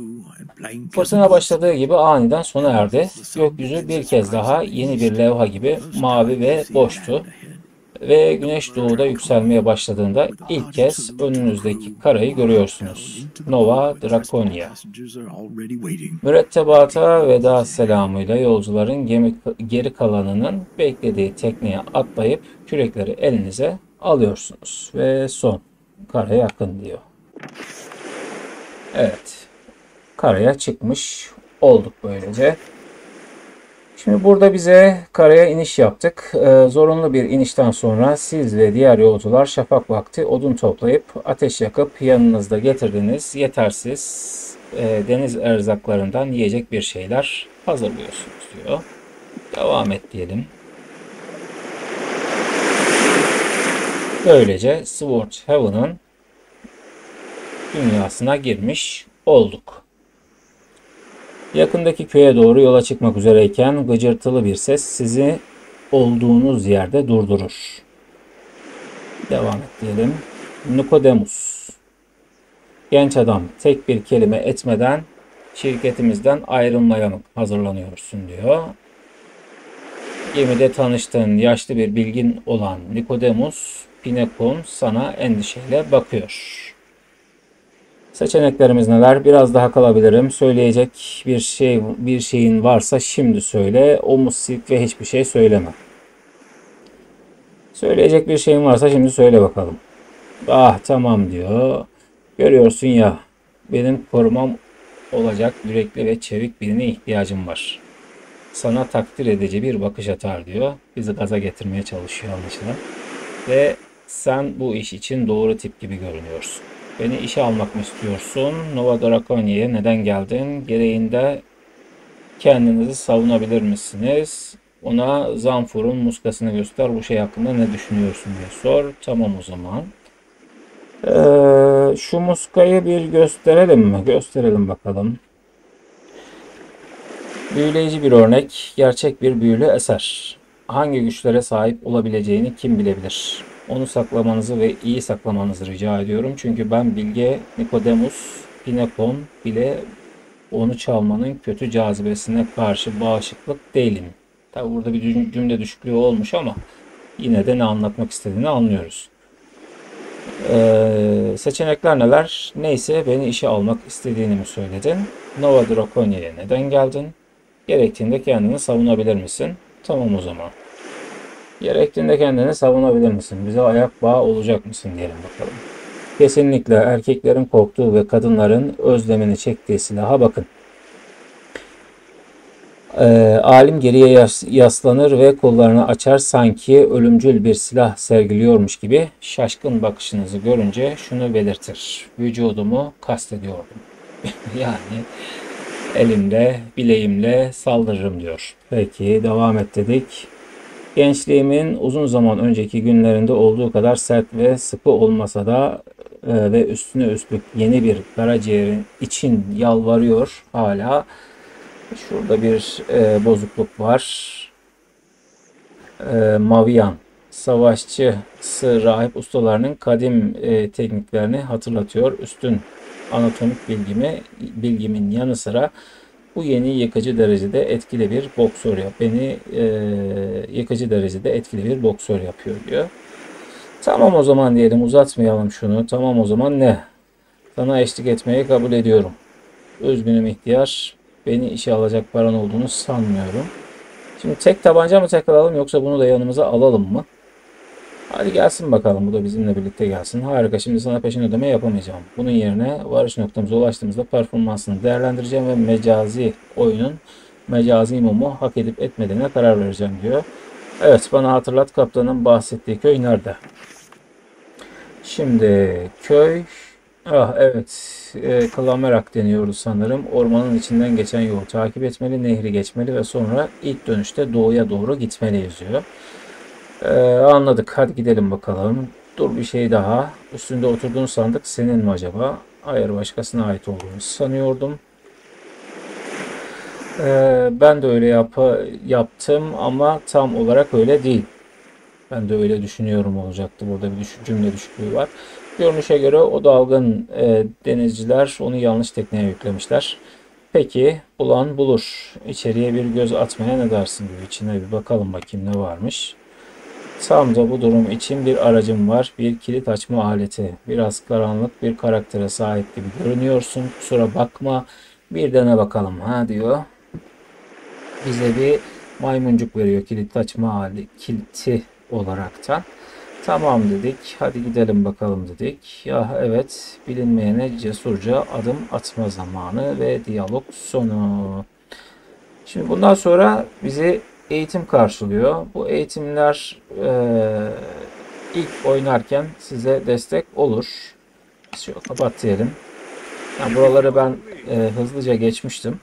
Fırtına başladığı gibi aniden sona erdi. Gökyüzü bir kez daha yeni bir levha gibi mavi ve boştu. Ve güneş doğuda yükselmeye başladığında ilk kez önünüzdeki karayı görüyorsunuz. Nova Draconia. Mürettebata veda selamıyla yolcuların geri kalanının beklediği tekneye atlayıp kürekleri elinize alıyorsunuz. Ve son. Karaya yakın diyor. Evet. Karaya çıkmış olduk böylece. Şimdi burada bize karaya iniş yaptık. Zorunlu bir inişten sonra siz ve diğer yolcular şafak vakti odun toplayıp ateş yakıp yanınızda getirdiğiniz yetersiz deniz erzaklarından yiyecek bir şeyler hazırlıyorsunuz diyor. Devam et diyelim. Böylece Swordhaven'ın dünyasına girmiş olduk. Yakındaki köye doğru yola çıkmak üzereyken gıcırtılı bir ses sizi olduğunuz yerde durdurur. Devam et diyelim. Nikodemus. Genç adam, tek bir kelime etmeden şirketimizden ayrılmaya mı hazırlanıyorsun diyor. Gemide tanıştığın yaşlı bir bilgin olan Nikodemus Pinekon sana endişeyle bakıyor. Seçeneklerimiz neler? Biraz daha kalabilirim. Söyleyecek bir şeyin varsa şimdi söyle. Omuz silk ve hiçbir şey söyleme. Söyleyecek bir şeyin varsa şimdi söyle bakalım. Ah tamam diyor. Görüyorsun ya. benim korumam olacak yürekli ve çevik birine ihtiyacım var. Sana takdir edici bir bakış atar diyor. Bizi gaza getirmeye çalışıyor anlaşılan. Ve sen bu iş için doğru tip gibi görünüyorsun. Beni işe almak mı istiyorsun? Nova Draconia'ya neden geldin? Gereğinde kendinizi savunabilir misiniz? Ona Zanfur'un muskasını göster. Bu şey hakkında ne düşünüyorsun diye sor. Tamam o zaman. Şu muskayı bir gösterelim mi? Gösterelim bakalım. Büyüleyici bir örnek, gerçek bir büyülü eser. Hangi güçlere sahip olabileceğini kim bilebilir? Onu saklamanızı ve iyi saklamanızı rica ediyorum. Çünkü ben Bilge Nikodemus Pinekon bile onu çalmanın kötü cazibesine karşı bağışıklık değilim. Tabi burada bir cümle düşüklüğü olmuş ama yine de ne anlatmak istediğini anlıyoruz. Seçenekler neler? Neyse beni işe almak istediğini mi söyledin? Nova Draconia'ya neden geldin? Gerektiğinde kendini savunabilir misin? Tamam o zaman. Gerektiğinde kendini savunabilir misin? Bize ayak bağı olacak mısın diyelim bakalım. Kesinlikle erkeklerin korktuğu ve kadınların özlemini çektiği silaha bakın. Alim geriye yaslanır ve kollarını açar sanki ölümcül bir silah sergiliyormuş gibi şaşkın bakışınızı görünce şunu belirtir. Vücudumu kastediyordum. Yani elimle, bileğimle saldırırım diyor. Peki devam et dedik. Gençliğimin uzun zaman önceki günlerinde olduğu kadar sert ve sıkı olmasa da ve üstüne üstlük yeni bir karaciğerin için yalvarıyor hala. Şurada bir bozukluk var. Maviyan, savaşçısı rahip ustalarının kadim tekniklerini hatırlatıyor. Üstün anatomik bilgimin yanı sıra bu yeni yıkıcı derecede etkili bir boksör yap. Beni yıkıcı derecede etkili bir boksör yapıyor diyor. Tamam o zaman diyelim, uzatmayalım şunu. Tamam o zaman ne? Sana eşlik etmeyi kabul ediyorum. Üzgünüm ihtiyar. Beni işe alacak paran olduğunu sanmıyorum. Şimdi tek tabanca mı takılalım yoksa bunu da yanımıza alalım mı? Hadi gelsin bakalım. Bu da bizimle birlikte gelsin. Harika. Şimdi sana peşin ödeme yapamayacağım. Bunun yerine varış noktamıza ulaştığımızda performansını değerlendireceğim ve oyunun mecazi mumu hak edip etmediğine karar vereceğim diyor. Evet, bana hatırlat, kaptanın bahsettiği köy nerede? Şimdi köy... evet. Klamerak deniyordu sanırım. Ormanın içinden geçen yolu takip etmeli, nehri geçmeli ve sonra ilk dönüşte doğuya doğru gitmeliyiz diyor. Anladık. Hadi gidelim bakalım. Dur bir şey daha. Üstünde oturduğun sandık senin mi acaba? Hayır, başkasına ait olduğunu sanıyordum. Ben de öyle yaptım ama tam olarak öyle değil. Ben de öyle düşünüyorum olacaktı. Burada bir cümle düşüklüğü var. Görünüşe göre o dalgın denizciler onu yanlış tekneye yüklemişler. Peki bulan bulur. İçeriye bir göz atmaya ne dersin diyor. İçine bir bakalım bakayım ne varmış. Tam da bu durum için bir aracım var. Bir kilit açma aleti. Biraz karanlık bir karaktere sahip gibi görünüyorsun. Kusura bakma. Bir dene bakalım ha diyor. Bize bir maymuncuk veriyor kilit açma kiliti olaraktan. Tamam dedik. Hadi gidelim bakalım dedik. Ya evet, bilinmeyene cesurca adım atma zamanı ve diyalog sonu. Şimdi bundan sonra bizi eğitim karşılıyor. Bu eğitimler ilk oynarken size destek olur. Şöyle kapat diyelim. Yani buraları ben hızlıca geçmiştim.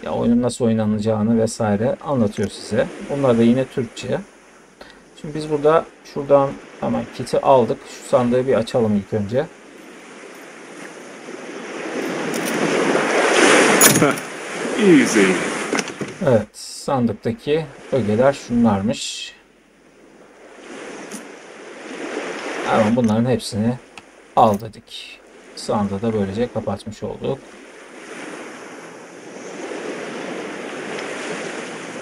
Ya oyunun nasıl oynanacağını vesaire anlatıyor size. Bunlar da yine Türkçe. Şimdi biz burada şuradan hemen kiti aldık. Şu sandığı bir açalım ilk önce. Easy. Evet, sandıktaki ögeler şunlarmış. Hemen bunların hepsini al dedik. Sandığı da böylece kapatmış olduk.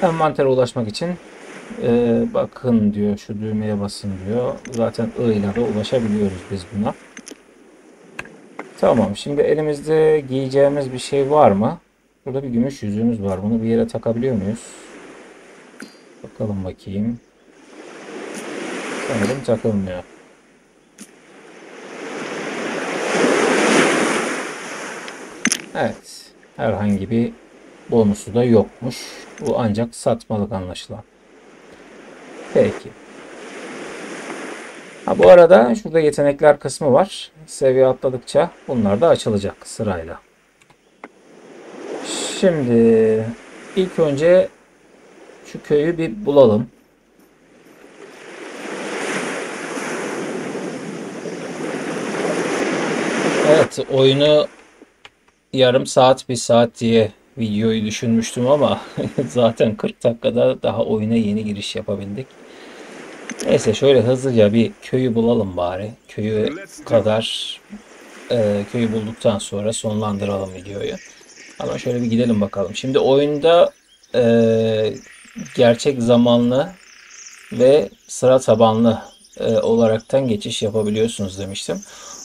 Envantere ulaşmak için bakın diyor, şu düğmeye basın diyor. Zaten I ile de ulaşabiliyoruz biz buna. Tamam, şimdi elimizde giyeceğimiz bir şey var mı? Burada bir gümüş yüzüğümüz var. Bunu bir yere takabiliyor muyuz? Bakalım bakayım. Sanırım takılmıyor. Evet. Herhangi bir bonusu da yokmuş. Bu ancak satmalık anlaşılan. Peki. Ha, bu arada şurada yetenekler kısmı var. Seviye atladıkça bunlar da açılacak sırayla. Şimdi ilk önce şu köyü bir bulalım. Evet, oyunu yarım saat, bir saat diye videoyu düşünmüştüm ama zaten 40 dakikada daha oyuna yeni giriş yapabildik. Neyse, şöyle hızlıca bir köyü bulalım bari. Köyü bulduktan sonra sonlandıralım videoyu. Ama şöyle bir gidelim bakalım. Şimdi oyunda e, gerçek zamanlı ve sıra tabanlı olaraktan geçiş yapabiliyorsunuz demiştim.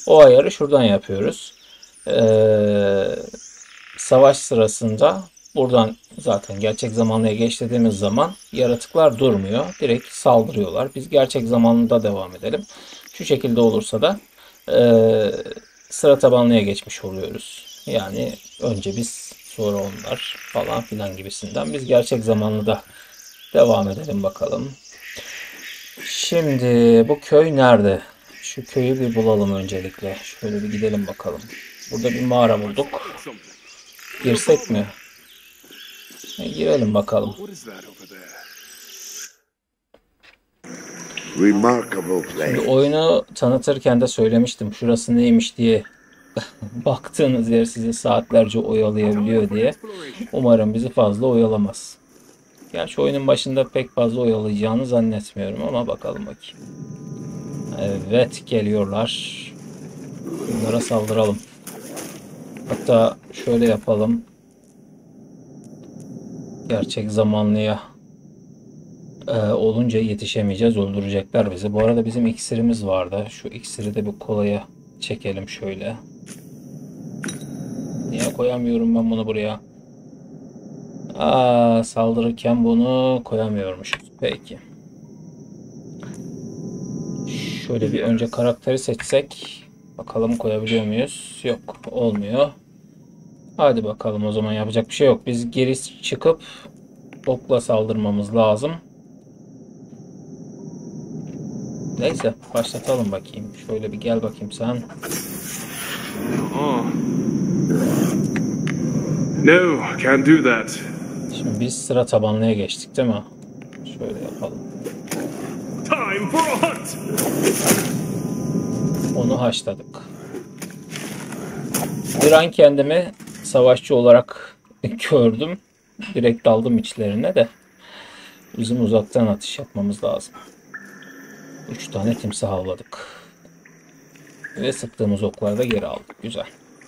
O ayarı şuradan yapıyoruz. Savaş sırasında buradan zaten gerçek zamanlıya geç dediğimiz zaman yaratıklar durmuyor. Direkt saldırıyorlar. Biz gerçek zamanlıda devam edelim. Şu şekilde olursa da sıra tabanlıya geçmiş oluyoruz. Yani önce biz sonra onlar falan filan gibisinden. Biz gerçek zamanlıda devam edelim bakalım. Şimdi bu köy nerede? Şu köyü bir bulalım öncelikle. Şöyle bir gidelim bakalım. Burada bir mağara bulduk. Girsek mi? Girelim bakalım. Şimdi oyunu tanıtırken de söylemiştim. Şurası neymiş diye baktığınız yer sizi saatlerce oyalayabiliyor diye. Umarım bizi fazla oyalamaz. Gerçi oyunun başında pek fazla oyalayacağını zannetmiyorum ama bakalım bakayım. Evet, geliyorlar. Bunlara saldıralım. Hatta şöyle yapalım. Gerçek zamanlıya olunca yetişemeyeceğiz. Öldürecekler bizi. Bu arada bizim iksirimiz vardı. Şu iksiri de bir kolaya çekelim şöyle. Niye koyamıyorum ben bunu buraya? Saldırırken bunu koyamıyormuşuz. Peki. Şöyle bir önce karakteri seçsek. Bakalım koyabiliyor muyuz? Yok. Olmuyor. Hadi bakalım, o zaman yapacak bir şey yok. Biz geri çıkıp okla saldırmamız lazım. Neyse, başlatalım bakayım. Şöyle bir gel bakayım sen. No, can't do that. Şimdi biz sıra tabanlıya geçtik değil mi? Şöyle yapalım. Time for a hunt. Onu haşladık. Bir an kendimi savaşçı olarak gördüm. Direkt daldım içlerine de. Bizim uzaktan atış yapmamız lazım. 3 tane timsah avladık. Ve sıktığımız okları da geri aldık. Güzel.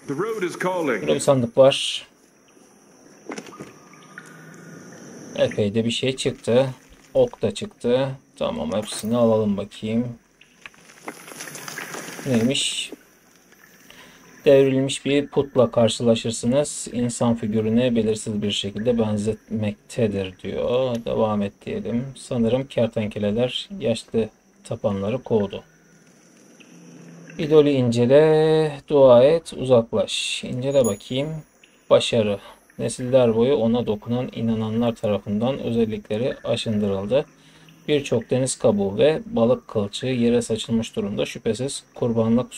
Burada bir sandık var. Epey de bir şey çıktı. Ok da çıktı. Tamam, hepsini alalım bakayım. Neymiş? Devrilmiş bir putla karşılaşırsınız. İnsan figürüne belirsiz bir şekilde benzetmektedir diyor. Devam et diyelim. Sanırım kertenkeleler yaşlı tapanları kovdu. İdolü incele, dua et, uzaklaş. İncele bakayım. Başarı. Nesiller boyu ona dokunan inananlar tarafından özellikleri aşındırıldı. Birçok deniz kabuğu ve balık kılçığı yere saçılmış durumda. Şüphesiz kurbanlık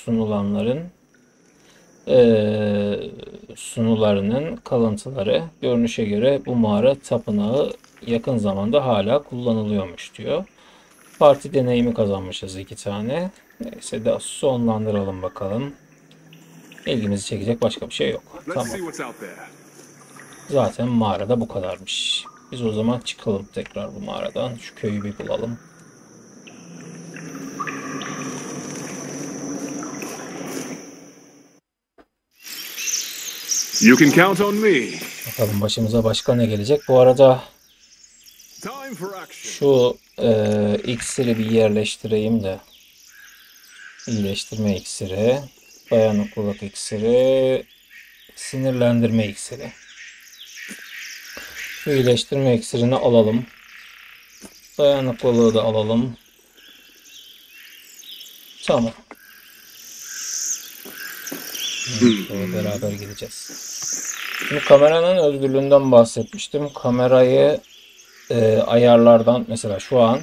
sunularının kalıntıları. Görünüşe göre bu mağara tapınağı yakın zamanda hala kullanılıyormuş diyor. Parti deneyimi kazanmışız 2 tane. Neyse de sonlandıralım bakalım. İlgimizi çekecek başka bir şey yok. Tamam. Zaten mağarada bu kadarmış. Biz o zaman çıkalım tekrar bu mağaradan. Şu köyü bir bulalım. You can count on me. Bakalım başımıza başka ne gelecek. Bu arada şu iksiri bir yerleştireyim de. İyileştirme iksiri, dayanıklılık iksiri, sinirlendirme iksiri. Şu iyileştirme iksirini alalım. Dayanıklılığı da alalım. Tamam. Şöyle beraber gideceğiz. Şimdi kameranın özgürlüğünden bahsetmiştim. Kamerayı ayarlardan mesela şu an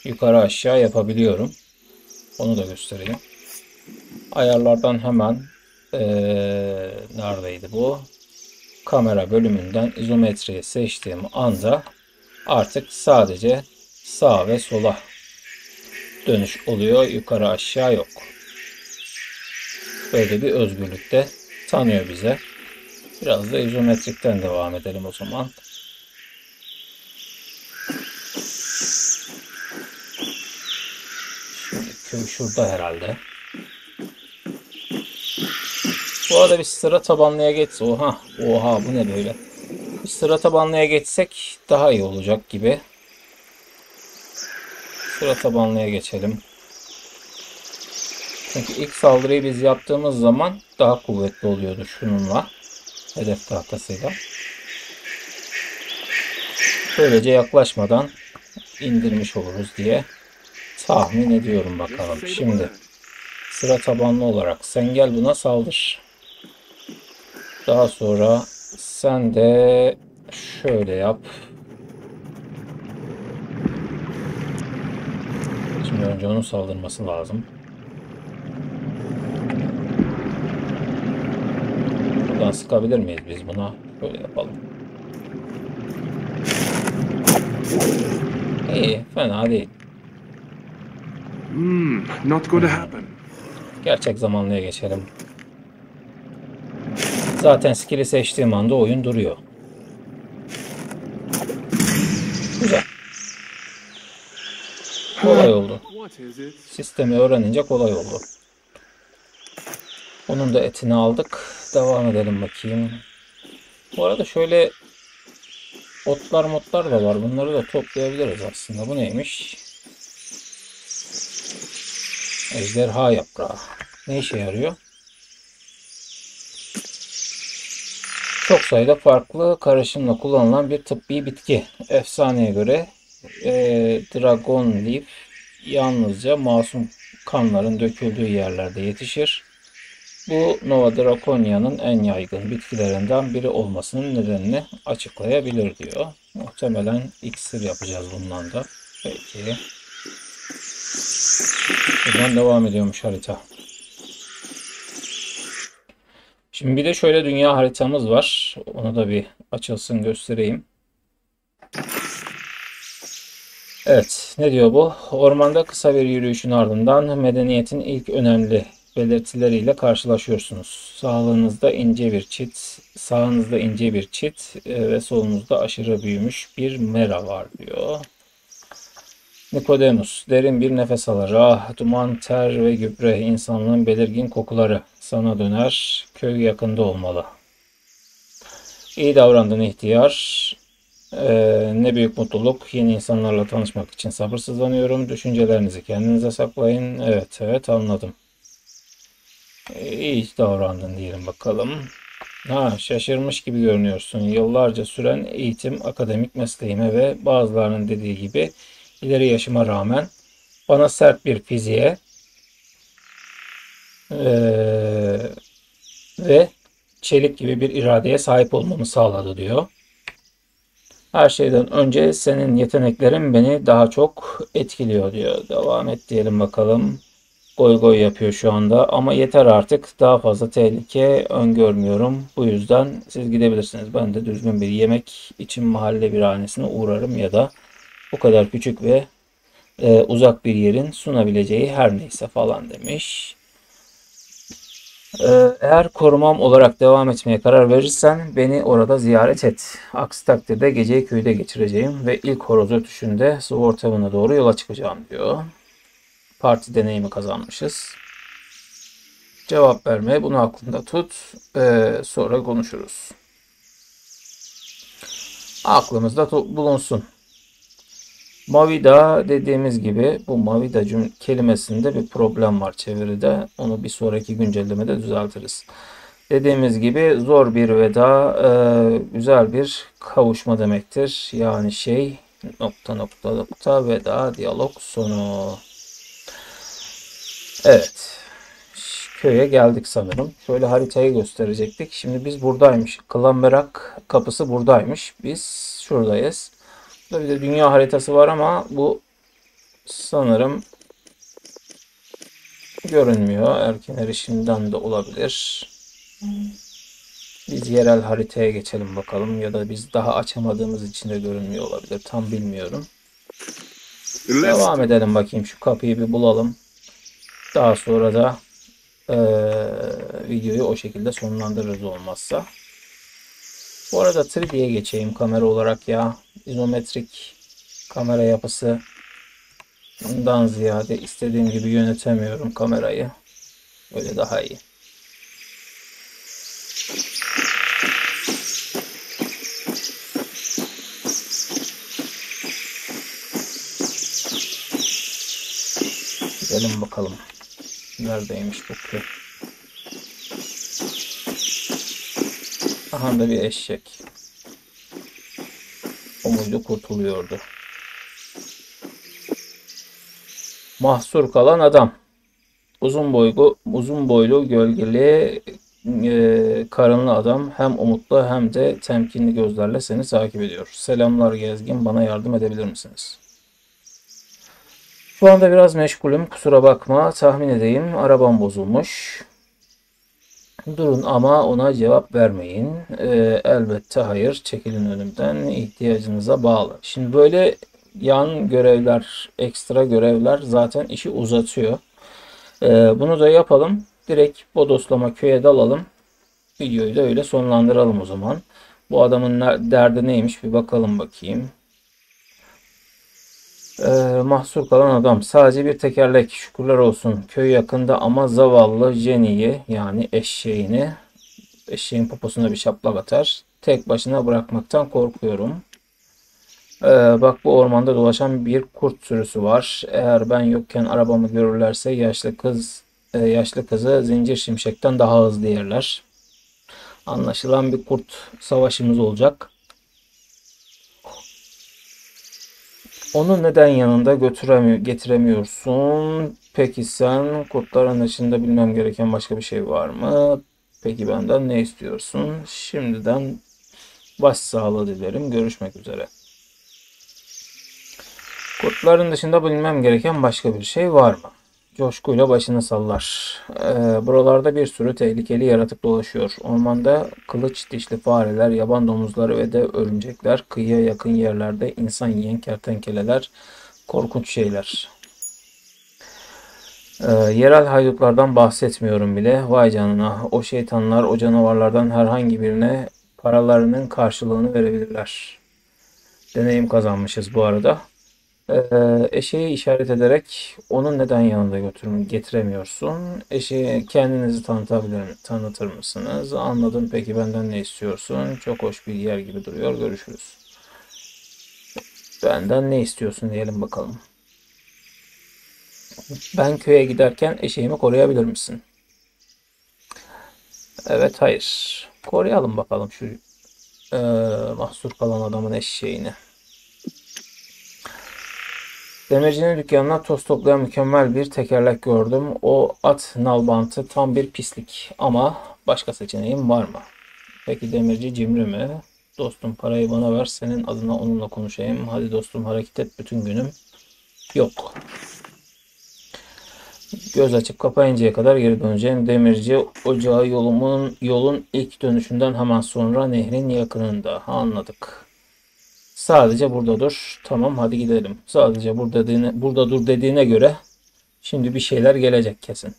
yukarı aşağı yapabiliyorum. Onu da göstereyim. Ayarlardan hemen neredeydi bu? Kamera bölümünden izometreyi seçtiğim anda artık sadece sağa ve sola dönüş oluyor. Yukarı aşağı yok. Böyle bir özgürlük de tanıyor bize. Biraz da izometrikten devam edelim o zaman. Şimdi köy şurada herhalde. Bu arada bir sıra tabanlıya geçse. Oha bu ne böyle? Bir sıra tabanlıya geçsek daha iyi olacak gibi. Sıra tabanlıya geçelim. Çünkü ilk saldırıyı biz yaptığımız zaman daha kuvvetli oluyordu şununla. Hedef tahtasıyla. Böylece yaklaşmadan indirmiş oluruz diye tahmin ediyorum bakalım. Şimdi sıra tabanlı olarak sen gel buna saldır. Daha sonra sen de şöyle yap. Şimdi önce onun saldırması lazım. Buradan sıkabilir miyiz biz buna? Böyle yapalım. İyi, fena değil. Not going to happen. Gerçek zamanlıya geçelim. Zaten skill'i seçtiğim anda oyun duruyor. Güzel. Kolay oldu. What is it? Sistemi öğrenince kolay oldu. Onun da etini aldık. Devam edelim bakayım. Bu arada şöyle otlar da var. Bunları da toplayabiliriz aslında. Bu neymiş? Ejderha yaprağı. Ne işe yarıyor? Çok sayıda farklı karışımla kullanılan bir tıbbi bitki. Efsaneye göre Dragon Leaf yalnızca masum kanların döküldüğü yerlerde yetişir. Bu Nova Draconia'nın en yaygın bitkilerinden biri olmasının nedenini açıklayabilir diyor. Muhtemelen iksir yapacağız bundan da. Peki. Buradan devam ediyormuş harita. Şimdi bir de şöyle dünya haritamız var. Onu da bir açılsın göstereyim. Evet, ne diyor bu? Ormanda kısa bir yürüyüşün ardından medeniyetin ilk önemli belirtileriyle karşılaşıyorsunuz. Sağınızda ince bir çit ve solunuzda aşırı büyümüş bir mera var diyor. Nikodemus, derin bir nefes alır. Ah, duman, ter ve gübre, insanlığın belirgin kokuları sana döner. Köy yakında olmalı. İyi davrandın ihtiyar. Ne büyük mutluluk. Yeni insanlarla tanışmak için sabırsızlanıyorum. Düşüncelerinizi kendinize saklayın. Evet anladım. İyi davrandın diyelim bakalım. Şaşırmış gibi görünüyorsun. Yıllarca süren eğitim, akademik mesleğime ve bazılarının dediği gibi ileri yaşıma rağmen bana sert bir fiziğe ve çelik gibi bir iradeye sahip olmamı sağladı diyor. Her şeyden önce senin yeteneklerin beni daha çok etkiliyor diyor. Devam et diyelim bakalım. Goy yapıyor şu anda ama yeter artık. Daha fazla tehlike öngörmüyorum. Bu yüzden siz gidebilirsiniz. Ben de düzgün bir yemek için mahalle birhanesine uğrarım ya da bu kadar küçük ve uzak bir yerin sunabileceği her neyse falan demiş. Eğer korumam olarak devam etmeye karar verirsen beni orada ziyaret et. Aksi takdirde geceyi köyde geçireceğim ve ilk horoz ötüşünde Swordhaven'a doğru yola çıkacağım diyor. Parti deneyimi kazanmışız. Cevap verme, bunu aklında tut. Sonra konuşuruz. Aklımızda bulunsun. Mavida dediğimiz gibi bu Mavida kelimesinde bir problem var çeviride. Onu bir sonraki güncellemede düzeltiriz. Dediğimiz gibi zor bir veda, güzel bir kavuşma demektir. Yani veda, diyalog sonu. Evet. köye geldik sanırım. Şöyle haritayı gösterecektik. Şimdi biz buradaymış. Klanberak kapısı buradaymış. Biz şuradayız. Burada bir de dünya haritası var ama bu sanırım görünmüyor. Erken erişimden de olabilir. Biz yerel haritaya geçelim bakalım. Ya da biz daha açamadığımız için de görünmüyor olabilir. Tam bilmiyorum. Devam edelim bakayım. Şu kapıyı bir bulalım. Daha sonra da videoyu o şekilde sonlandırırız olmazsa. Bu arada 3D'ye geçeyim kamera olarak ya. İzometrik kamera yapısından ziyade istediğim gibi yönetemiyorum kamerayı. Öyle daha iyi. Gidelim bakalım. Neredeymiş bu köy? Aha da bir eşek. O muydu kurtuluyordu. Mahsur kalan adam. Uzun boylu, gölgeli, karınlı adam. Hem umutlu hem de temkinli gözlerle seni takip ediyor. Selamlar gezgin, bana yardım edebilir misiniz? Şu anda biraz meşgulüm. Kusura bakma. Tahmin edeyim. Arabam bozulmuş. Durun ama ona cevap vermeyin. Elbette hayır. Çekilin önümden. İhtiyacınıza bağlı. Şimdi böyle yan görevler, ekstra görevler zaten işi uzatıyor. Bunu da yapalım. Direkt bodoslama köye dalalım. Videoyu da öyle sonlandıralım o zaman. Bu adamın derdi neymiş bir bakalım bakayım. Mahsur kalan adam. Sadece bir tekerlek. Şükürler olsun. Köy yakında ama zavallı Jenny'yi yani eşeğin poposuna bir şaplak atar. Tek başına bırakmaktan korkuyorum. Bak bu ormanda dolaşan bir kurt sürüsü var. Eğer ben yokken arabamı görürlerse yaşlı kızı zincir şimşekten daha hızlı yerler. Anlaşılan bir kurt savaşımız olacak. Onu neden yanında getiremiyorsun? Peki sen kurtların dışında bilmem gereken başka bir şey var mı? Peki benden ne istiyorsun? Şimdiden başsağlığı dilerim. Görüşmek üzere. Kurtların dışında bilmem gereken başka bir şey var mı? Coşkuyla başını sallar. Buralarda bir sürü tehlikeli yaratık dolaşıyor. Ormanda kılıç dişli fareler, yaban domuzları ve de örümcekler, kıyıya yakın yerlerde insan yiyen kertenkeleler, korkunç şeyler. Yerel haydutlardan bahsetmiyorum bile. Vay canına, o şeytanlar o canavarlardan herhangi birine paralarının karşılığını verebilirler. Deneyim kazanmışız bu arada. Eşeği işaret ederek onu neden yanında getiremiyorsun? Eşeğe kendinizi tanıtır mısınız? Anladım. Peki benden ne istiyorsun? Çok hoş bir yer gibi duruyor. Görüşürüz. Benden ne istiyorsun diyelim bakalım. Ben köye giderken eşeğimi koruyabilir misin? Evet, hayır. Koruyalım bakalım şu mahsur kalan adamın eşeğini. Demircinin dükkanına toz toplayan mükemmel bir tekerlek gördüm. O at nalbantı tam bir pislik. Ama başka seçeneğim var mı? Peki demirci cimri mi? Dostum parayı bana ver. Senin adına onunla konuşayım. Hadi dostum hareket et bütün günüm. Yok. Göz açıp kapayıncaya kadar geri döneceğim. Demirci ocağı yolun ilk dönüşünden hemen sonra nehrin yakınında. Anladık. Sadece burada dur. Tamam hadi gidelim. Sadece burada dur dediğine göre şimdi bir şeyler gelecek kesin.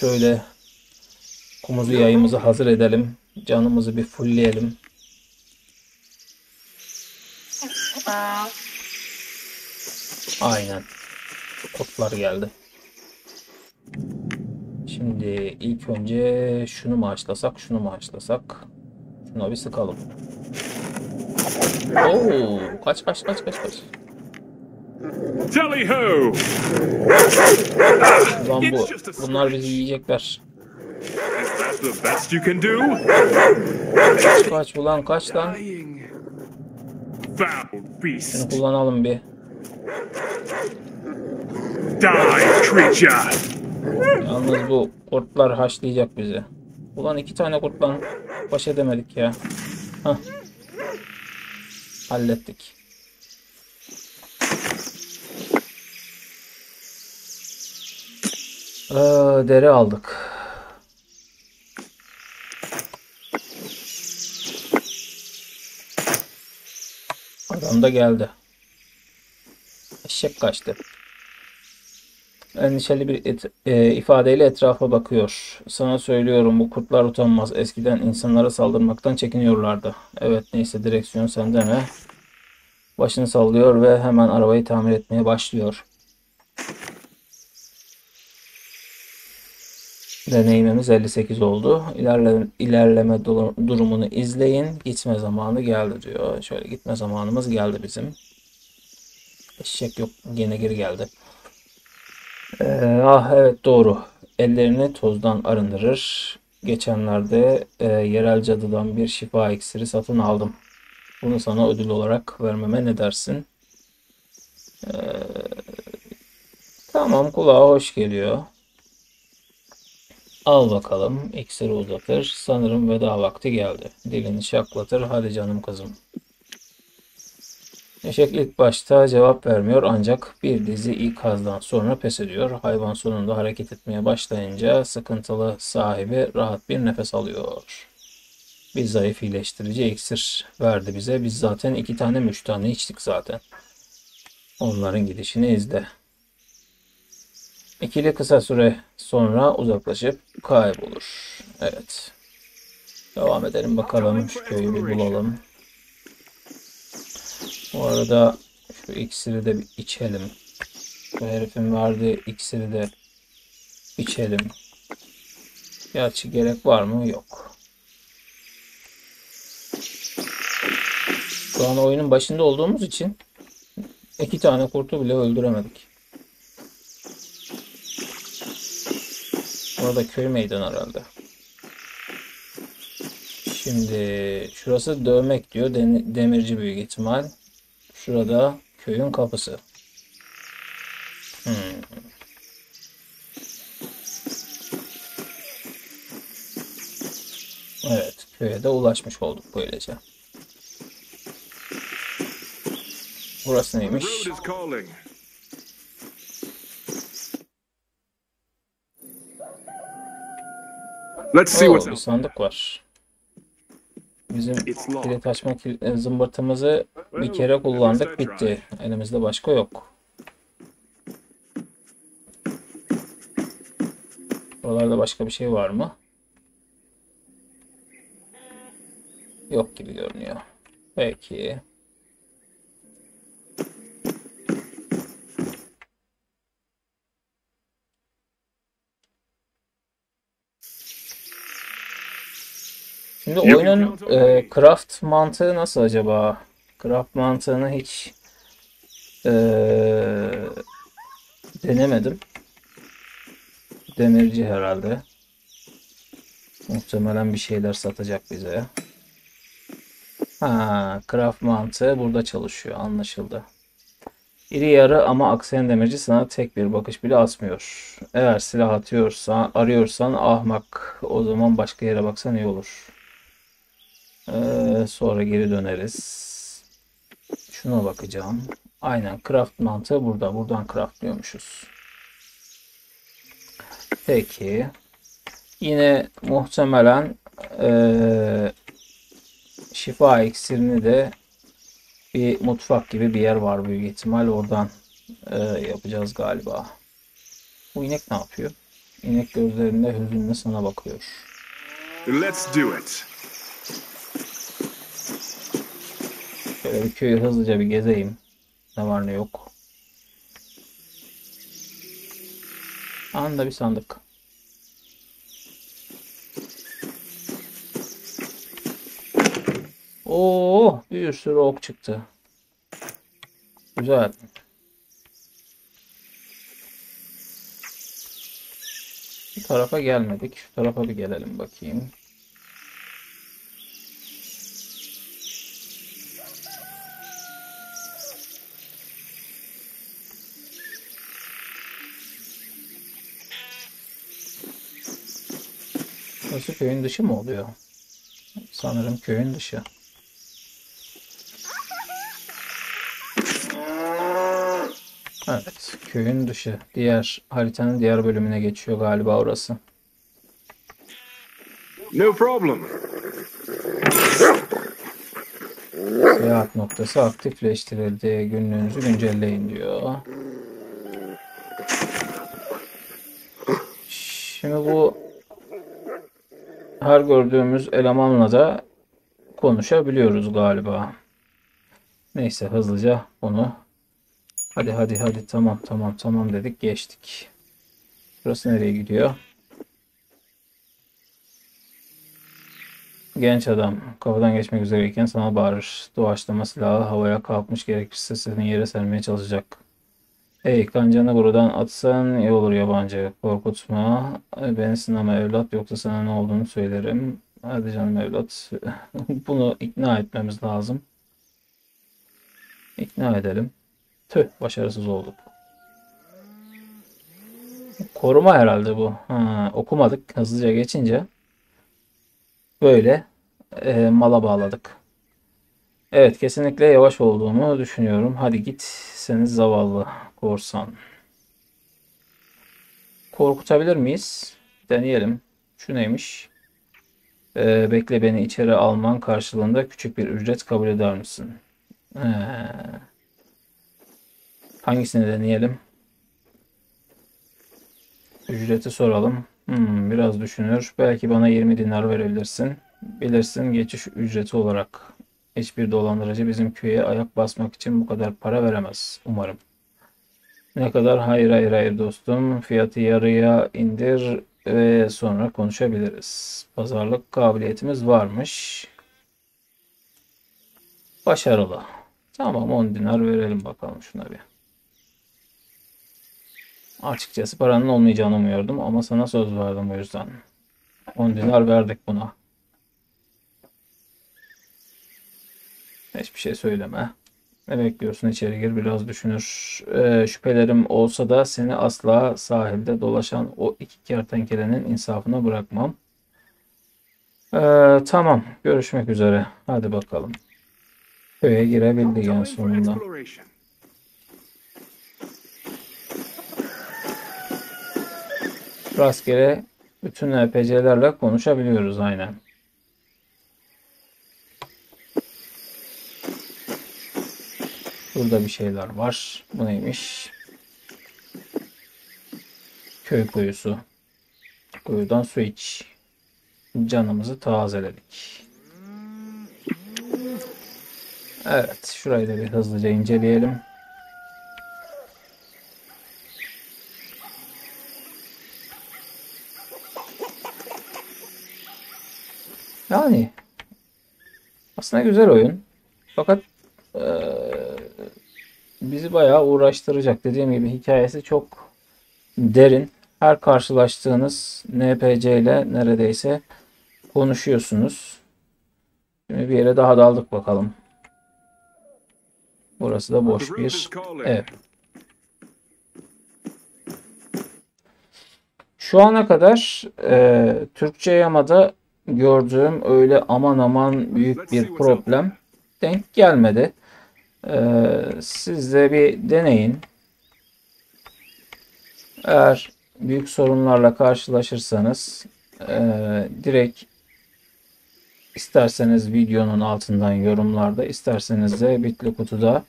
Şöyle kumuzu yayımızı hazır edelim. Canımızı bir fullleyelim. Aynen. Kurtlar geldi. Şimdi ilk önce şunu mu haşlasak, şunu mu haşlasak? Şuna bir sıkalım. Oo, kaç. Tally ho! Ulan bunlar bizi yiyecekler. Is that the best you can do? Kaç ulan kaç lan. Foul beast. Şunu kullanalım bir. Die, creature! Yalnız bu kurtlar haşlayacak bizi. Ulan 2 tane kurtla baş edemedik ya. Hah. Hallettik. Deri aldık. Adam da geldi. Eşek kaçtı. Endişeli bir ifadeyle etrafa bakıyor. Sana söylüyorum, bu kurtlar utanmaz. Eskiden insanlara saldırmaktan çekiniyorlardı. Evet, neyse, direksiyon sende mi? Başını sallıyor ve hemen arabayı tamir etmeye başlıyor. Deneyimimiz 58 oldu. İlerleme durumunu izleyin. Gitme zamanı geldi diyor. Şöyle, gitme zamanımız geldi bizim. Eşek yok. Gene geri geldi. Evet, doğru. Ellerini tozdan arındırır. Geçenlerde yerel cadıdan bir şifa iksiri satın aldım. Bunu sana ödül olarak vermeme ne dersin? Tamam, kulağa hoş geliyor. Al bakalım. İksiri uzatır. Sanırım veda vakti geldi. Dilini şaklatır. Hadi canım kızım. Eşek ilk başta cevap vermiyor, ancak bir dizi ikazdan sonra pes ediyor. Hayvan sonunda hareket etmeye başlayınca sıkıntılı sahibi rahat bir nefes alıyor. Bir zayıf iyileştirici iksir verdi bize. Biz zaten 2 tane 3 tane içtik zaten. Onların gidişini izle. İkili kısa süre sonra uzaklaşıp kaybolur. Evet. Devam edelim bakalım. Şu köyü bir bulalım. Bu arada şu iksiri de bir içelim. Bu herifin verdiği iksiri de içelim. Gerçi gerek var mı? Yok. Şu an oyunun başında olduğumuz için 2 tane kurtu bile öldüremedik. Orada köy meydanı herhalde. Şimdi şurası dövmek diyor. Demirci büyük ihtimal. Şurada köyün kapısı. Evet, köye de ulaşmış olduk böylece. Burası neymiş? The road is calling. Let's see what's Bir out. sandık var. Bizim It's locked. kilit açma zımbırtımızı bir kere kullandık, bitti. Elimizde başka yok. Buralarda başka bir şey var mı? Yok gibi görünüyor. Peki. Şimdi oyunun craft mantığı nasıl acaba? Craft mantığını hiç denemedim. Demirci herhalde. Muhtemelen bir şeyler satacak bize. Craft mantığı burada çalışıyor. Anlaşıldı. İri yarı ama aksayan demirci sana tek bir bakış bile atmıyor. Eğer silah arıyorsan ahmak. O zaman başka yere baksan iyi olur. Sonra geri döneriz. Şuna bakacağım. Aynen, craft mantığı burada. Buradan craftlıyormuşuz. Peki. Yine muhtemelen şifa iksirini de bir mutfak gibi bir yer var büyük ihtimal. Oradan yapacağız galiba. Bu inek ne yapıyor? İnek gözlerinde hüzünle sana bakıyor. Let's do it. Şöyle bir köyü hızlıca bir gezeyim. Ne var ne yok. Anında bir sandık. Oo, bir sürü ok çıktı. Güzel. Bu tarafa gelmedik. Şu tarafa bir gelelim bakayım. Burası köyün dışı mı oluyor? Sanırım köyün dışı. Evet, köyün dışı. Haritanın diğer bölümüne geçiyor galiba orası. No problem. Seyahat noktası aktifleştirildi. Günlüğünüzü güncelleyin diyor. Şimdi bu her gördüğümüz elemanla da konuşabiliyoruz galiba. Neyse hızlıca bunu hadi tamam dedik geçtik. Burası nereye gidiyor? Genç adam kapıdan geçmek üzereyken sana bağırır. Doğaçlama silahı havaya kalkmış, gerekirse seni yere sermeye çalışacak. Hey, kancanı buradan atsan iyi olur yabancı. Korkutma. Beni sınama evlat, yoksa sana ne olduğunu söylerim. Hadi canım evlat. Bunu ikna etmemiz lazım. İkna edelim. Tüh, başarısız olduk. Koruma herhalde bu. Ha, okumadık hızlıca geçince. Böyle mala bağladık. Evet, kesinlikle yavaş olduğumu düşünüyorum. Hadi git seni zavallı korsan. Korkutabilir miyiz? Deneyelim. Şu neymiş? Bekle, beni içeri alman karşılığında küçük bir ücret kabul eder misin? Hangisini deneyelim? Ücreti soralım. Biraz düşünür. Belki bana 20 dinar verebilirsin. Bilirsin, geçiş ücreti olarak. Hiçbir dolandırıcı bizim köye ayak basmak için bu kadar para veremez. Umarım. Ne kadar? Hayır dostum. Fiyatı yarıya indir ve sonra konuşabiliriz. Pazarlık kabiliyetimiz varmış. Başarılı. Tamam, 10 dinar verelim bakalım şuna bir. Açıkçası paranın olmayacağını umuyordum ama sana söz verdim o yüzden. 10 dinar verdik buna. Hiçbir şey söyleme. Ne bekliyorsun? İçeri gir, biraz düşünür. Şüphelerim olsa da seni asla sahilde dolaşan o iki kertenkelenin insafına bırakmam. Tamam. Görüşmek üzere. Hadi bakalım. Köye girebildik en Time for sonunda. exploration. Rastgele bütün NPC'lerle konuşabiliyoruz aynen. Burada bir şeyler var. Bu neymiş? Köy kuyusu. Kuyudan su iç. Canımızı tazeledik. Evet, şurayı da bir hızlıca inceleyelim. Yani aslında güzel oyun. Fakat bizi bayağı uğraştıracak. Dediğim gibi hikayesi çok derin. Her karşılaştığınız NPC ile neredeyse konuşuyorsunuz. Şimdi bir yere daha daldık bakalım. Burası da The boş roof is bir calling. ev. Şu ana kadar Türkçe yamada gördüğüm öyle aman aman büyük bir problem denk gelmedi. Siz de bir deneyin. Eğer büyük sorunlarla karşılaşırsanız direkt isterseniz videonun altından yorumlarda, isterseniz de bitli kutuda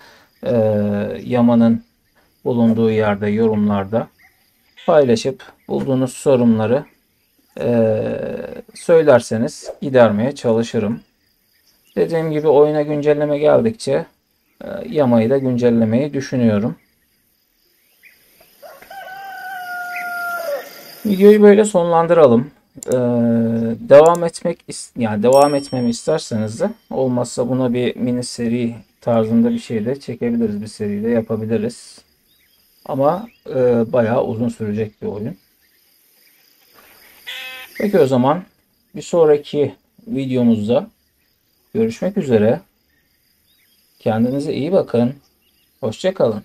yamanın bulunduğu yerde yorumlarda paylaşıp bulduğunuz sorunları söylerseniz gidermeye çalışırım. Dediğim gibi oyuna güncelleme geldikçe yamayı da güncellemeyi düşünüyorum. Videoyu böyle sonlandıralım. Devam etmemi isterseniz de, olmazsa buna bir mini seri tarzında bir şey de çekebiliriz. Bir seri de yapabiliriz. Ama bayağı uzun sürecek bir oyun. Peki o zaman bir sonraki videomuzda görüşmek üzere. Kendinize iyi bakın. Hoşça kalın.